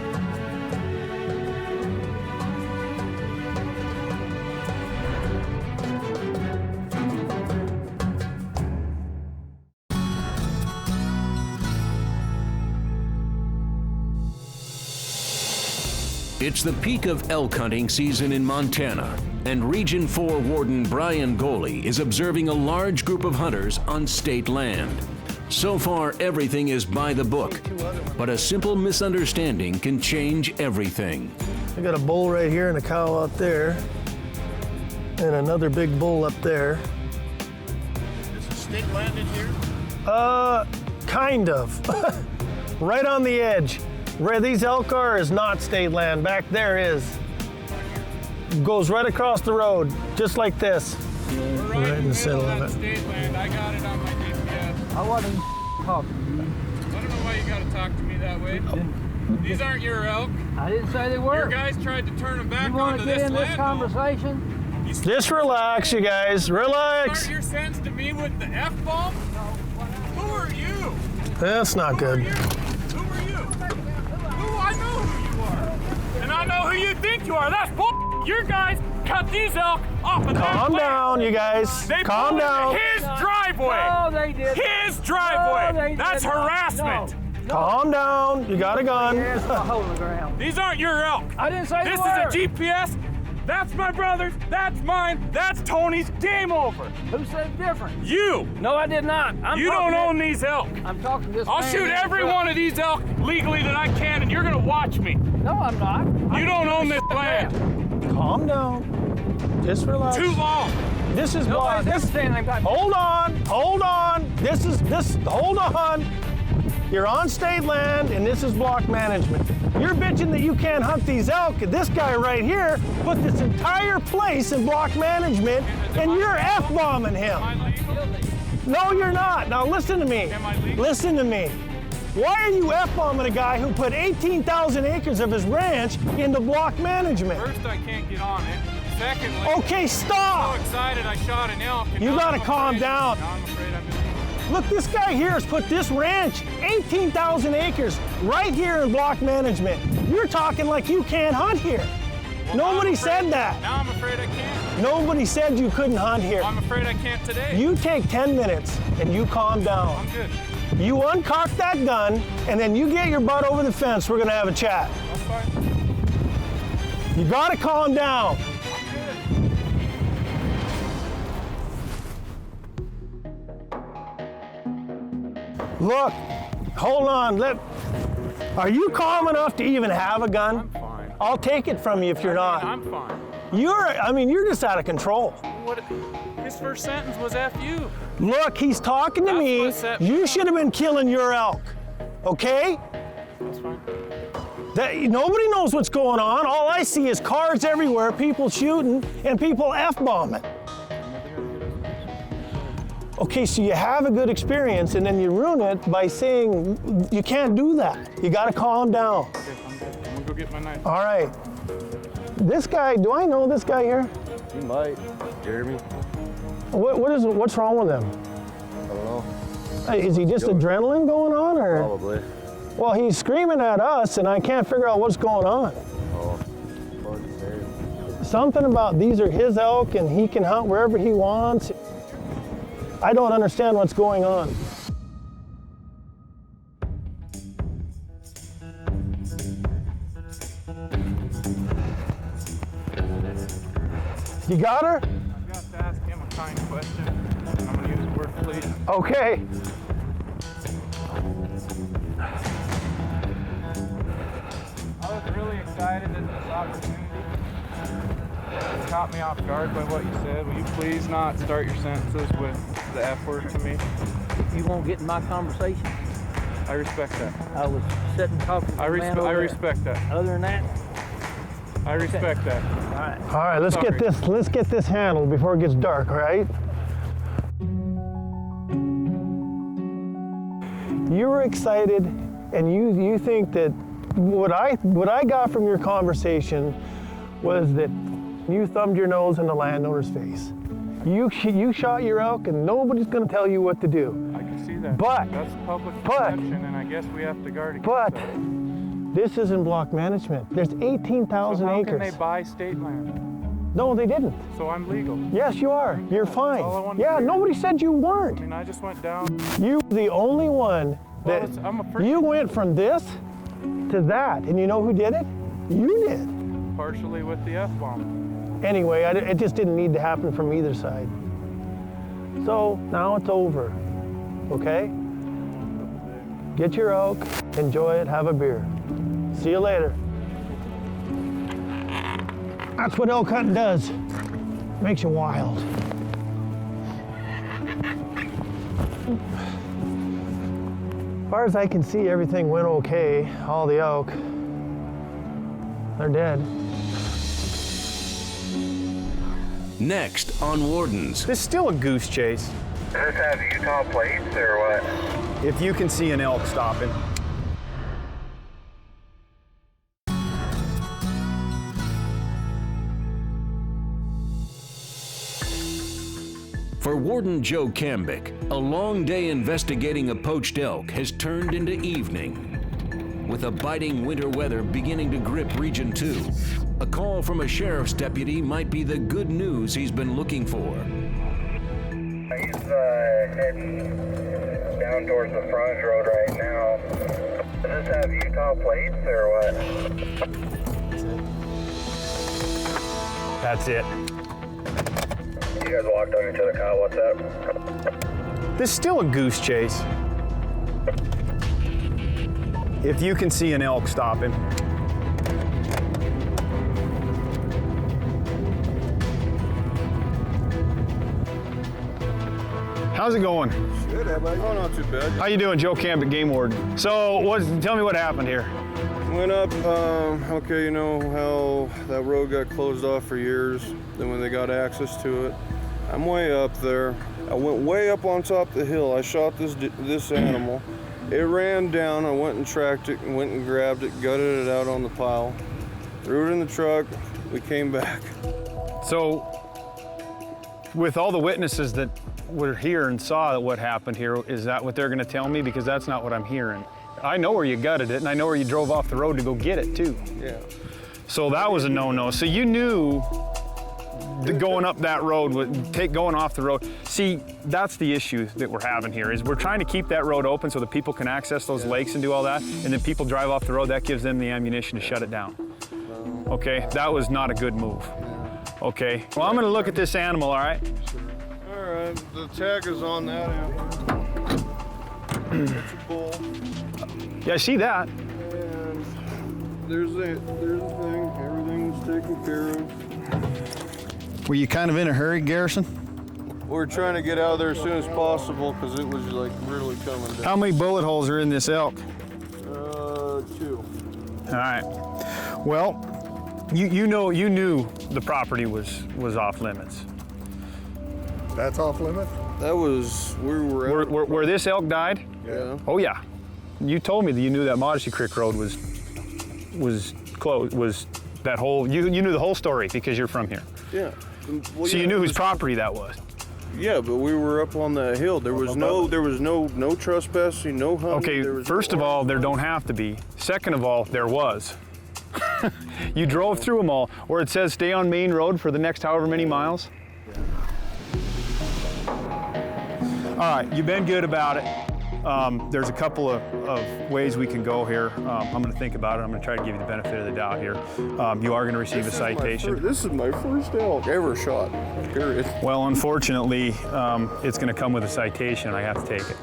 It's the peak of elk hunting season in Montana, and Region 4 Warden Brian Goley is observing a large group of hunters on state land. So far, everything is by the book, but a simple misunderstanding can change everything. I got a bull right here and a cow out there, and another big bull up there. Is the state land in here? Kind of. Right on the edge. Where these elk are is not state land. Back there is. Goes right across the road, just like this. Right in the middle of it. State land. I got it on my GPS. I wasn't talking to you. I don't know why you gotta talk to me that way. These aren't your elk. I didn't say they were. Your guys tried to turn them back you onto this land. You want to get in this conversation? Just relax, you guys. Relax. Start your sense to me with the F-bomb? Who are you? That's not good. Who are you? I know who you are. And I know who you think you are. That's bull. Your guys cut these elk off of that Calm down, you guys. They Calm down. His driveway. No, they did. His driveway. No, they That's did. harassment. No. Calm down. You got a gun. Yes, I'm holding the ground. These aren't your elk. I didn't say this they were. is a GPS. That's my brother's. That's mine. That's Tony's. Game over. Who said different? You. No, I did not. You don't own these elk. I'm talking to this I'll man shoot in the every truck. one of these elk legally that I can, and you're gonna watch me. No, I'm not. You don't own this land. Calm down. Just relax. Too long. This is block. Hold on. Hold on. You're on state land, and this is block management. You're bitching that you can't hunt these elk. This guy right here put this entire place in block management, and you're F-bombing him. No, you're not. Now listen to me. Listen to me. Why are you F-bombing a guy who put 18,000 acres of his ranch into block management? First, I can't get on it. Secondly, okay, stop. I'm so excited I shot an elk. You gotta calm down. I'm afraid I'm Look, this guy here has put this ranch, 18,000 acres, right here in block management. You're talking like you can't hunt here. Well, nobody said that. Now I'm afraid I can't. Nobody said you couldn't hunt here. Well, I'm afraid I can't today. You take 10 minutes and you calm down. I'm good. You uncock that gun and then you get your butt over the fence. We're gonna have a chat. That's fine. You gotta calm down. Look, hold on. Are you calm enough to even have a gun? I'm fine. I'll take it from you if you're not. I'm fine. You're just out of control. His first sentence was F you. Look, he's talking to me. You should have been killing your elk, okay? That's fine. Nobody knows what's going on. All I see is cars everywhere, people shooting, and people F-bombing. Okay, so you have a good experience and then you ruin it by saying you can't do that. You gotta calm down. Okay, I'm good. I'm gonna go get my knife. All right. This guy, do I know this guy here? You might. Jeremy? What's wrong with him? I don't know. Hey, is he just adrenaline going on, or? Probably. Well, he's screaming at us and I can't figure out what's going on. Oh, hard to say. Something about these are his elk and he can hunt wherever he wants. I don't understand what's going on. You got her? I've got to ask him a kind question. I'm going to use the word please. Okay. I was really excited at this opportunity. It caught me off guard by what you said. Will you please not start your sentences with the F word to me? You won't get in my conversation. I respect that. I was sitting talking to I respect that. Other than that, I respect that. all right. All right, let's get this handled before it gets dark, all right? You were excited and you think that what I got from your conversation was that you thumbed your nose in the landowner's face. You shot your elk and nobody's gonna tell you what to do. I can see that. But that's public perception, and I guess we have to guard against But that. this isn't block management. There's 18,000 So how acres. can they buy state land? No, they didn't. So I'm legal. Yes, you are. You're fine. all I wanted Yeah, to hear. nobody said you weren't. I mean, I just went down. You were the only one that you went from this to that, and you know who did it? You did. Partially with the F-bomb. Anyway, it just didn't need to happen from either side. So now it's over, okay? Get your elk, enjoy it, have a beer. See you later. That's what elk hunting does. Makes you wild. As far as I can see, everything went okay. All the elk, they're dead. Next on Wardens. This is still a goose chase. Does this have Utah plates or what? If you can see an elk stopping. For Warden Joe Cambick, a long day investigating a poached elk has turned into evening. With a biting winter weather beginning to grip Region 2, a call from a sheriff's deputy might be the good news he's been looking for. He's heading down towards the Frontage Road right now. Does this have Utah plates or what? That's it. You guys walked on each other, Kyle. What's up? This is still a goose chase. If you can see an elk stopping. How's it going? Good, how about you? Oh, not too bad. How you doing, Joe Camp at Game Warden? So, tell me what happened here. Went up, okay, you know how that road got closed off for years, then when they got access to it, I'm way up there. I went way up on top of the hill. I shot this animal. It ran down, I went and tracked it, and went and grabbed it, gutted it out on the pile, threw it in the truck, we came back. So, With all the witnesses that were here and saw what happened here, is that what they're gonna tell me? Because that's not what I'm hearing. I know where you gutted it, and I know where you drove off the road to go get it too. Yeah. So that was a no-no. So you knew going up that road, going off the road. See, that's the issue that we're having here, is we're trying to keep that road open so that people can access those lakes and do all that, and then people drive off the road, that gives them the ammunition to shut it down. Okay, that was not a good move. Okay, well, I'm gonna look at this animal, all right? All right, the tag is on that end. It's a bull. Yeah, I see that. And there's the thing, everything's taken care of. Were you kind of in a hurry, Garrison? We're trying to get out of there as soon as possible because it was like really coming down. How many bullet holes are in this elk? 2. All right. Well, you knew the property was off limits. That's off limits? That was where we were at. Where this elk died? Yeah. Oh yeah. You told me that you knew that Modesty Creek Road was closed. Was that whole? You knew the whole story because you're from here. Yeah. Well, so you knew whose property that was. Yeah, but we were up on the hill. There was no trespassing, no hunting. Okay, first of all, there don't have to be. Second of all, there was. You drove through them all, where it says stay on Main Road for the next however many miles. All right, you've been good about it. There's a couple of ways we can go here. I'm going to think about it. I'm going to try to give you the benefit of the doubt here. You are going to receive a citation. This is my first elk ever shot, period. Well, unfortunately, it's going to come with a citation. I have to take it.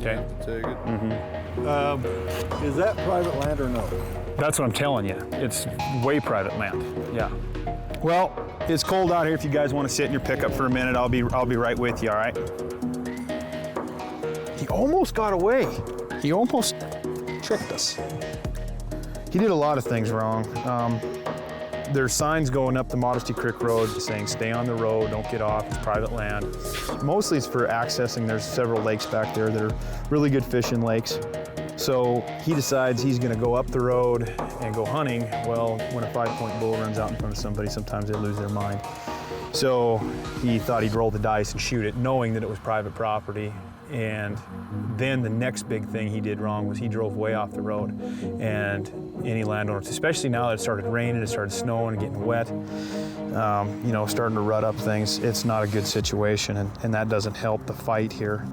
Okay? Take it. Mm-hmm. Is that private land or no? That's what I'm telling you. It's way private land. Yeah. Well, it's cold out here. If you guys want to sit in your pickup for a minute, I'll be right with you. All right? He almost got away. He almost tricked us. He did a lot of things wrong. There's signs going up the Modesty Creek Road saying stay on the road, don't get off, it's private land. Mostly it's for accessing. There's several lakes back there that are really good fishing lakes. So he decides he's gonna go up the road and go hunting. Well, when a 5-point bull runs out in front of somebody, sometimes they lose their mind. So he thought he'd roll the dice and shoot it, knowing that it was private property. And then the next big thing he did wrong was he drove way off the road. And any landowners, especially now that it started raining, it started snowing and getting wet, you know, starting to rut up things, it's not a good situation, and that doesn't help the fight here.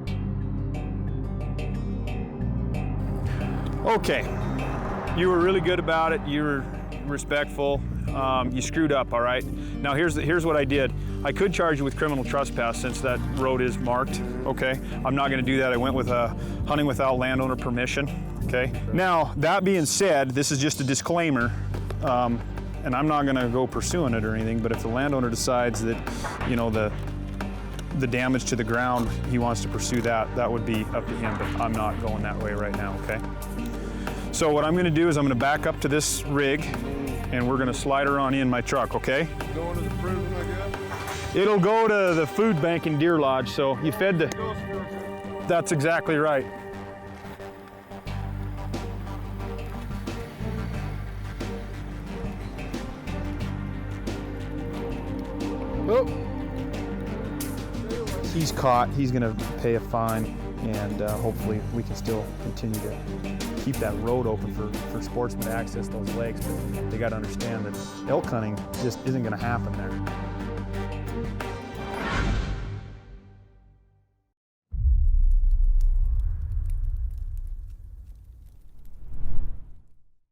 Okay, you were really good about it. You were respectful. You screwed up, all right? Now here's what I did. I could charge you with criminal trespass since that road is marked, okay? I'm not gonna do that. I went with hunting without landowner permission, okay? Now, that being said, this is just a disclaimer, and I'm not gonna go pursuing it or anything, but if the landowner decides that, you know, the damage to the ground, he wants to pursue that, that would be up to him, but I'm not going that way right now, okay? So what I'm gonna do is I'm gonna back up to this rig, and we're gonna slide her on in my truck, okay? Going to the prison, I guess? It'll go to the food bank in Deer Lodge, so you fed the... That's exactly right. Oh. He's caught, he's gonna pay a fine, and hopefully we can still continue to keep that road open for sportsmen to access those lakes, but they gotta understand that elk hunting just isn't gonna happen there.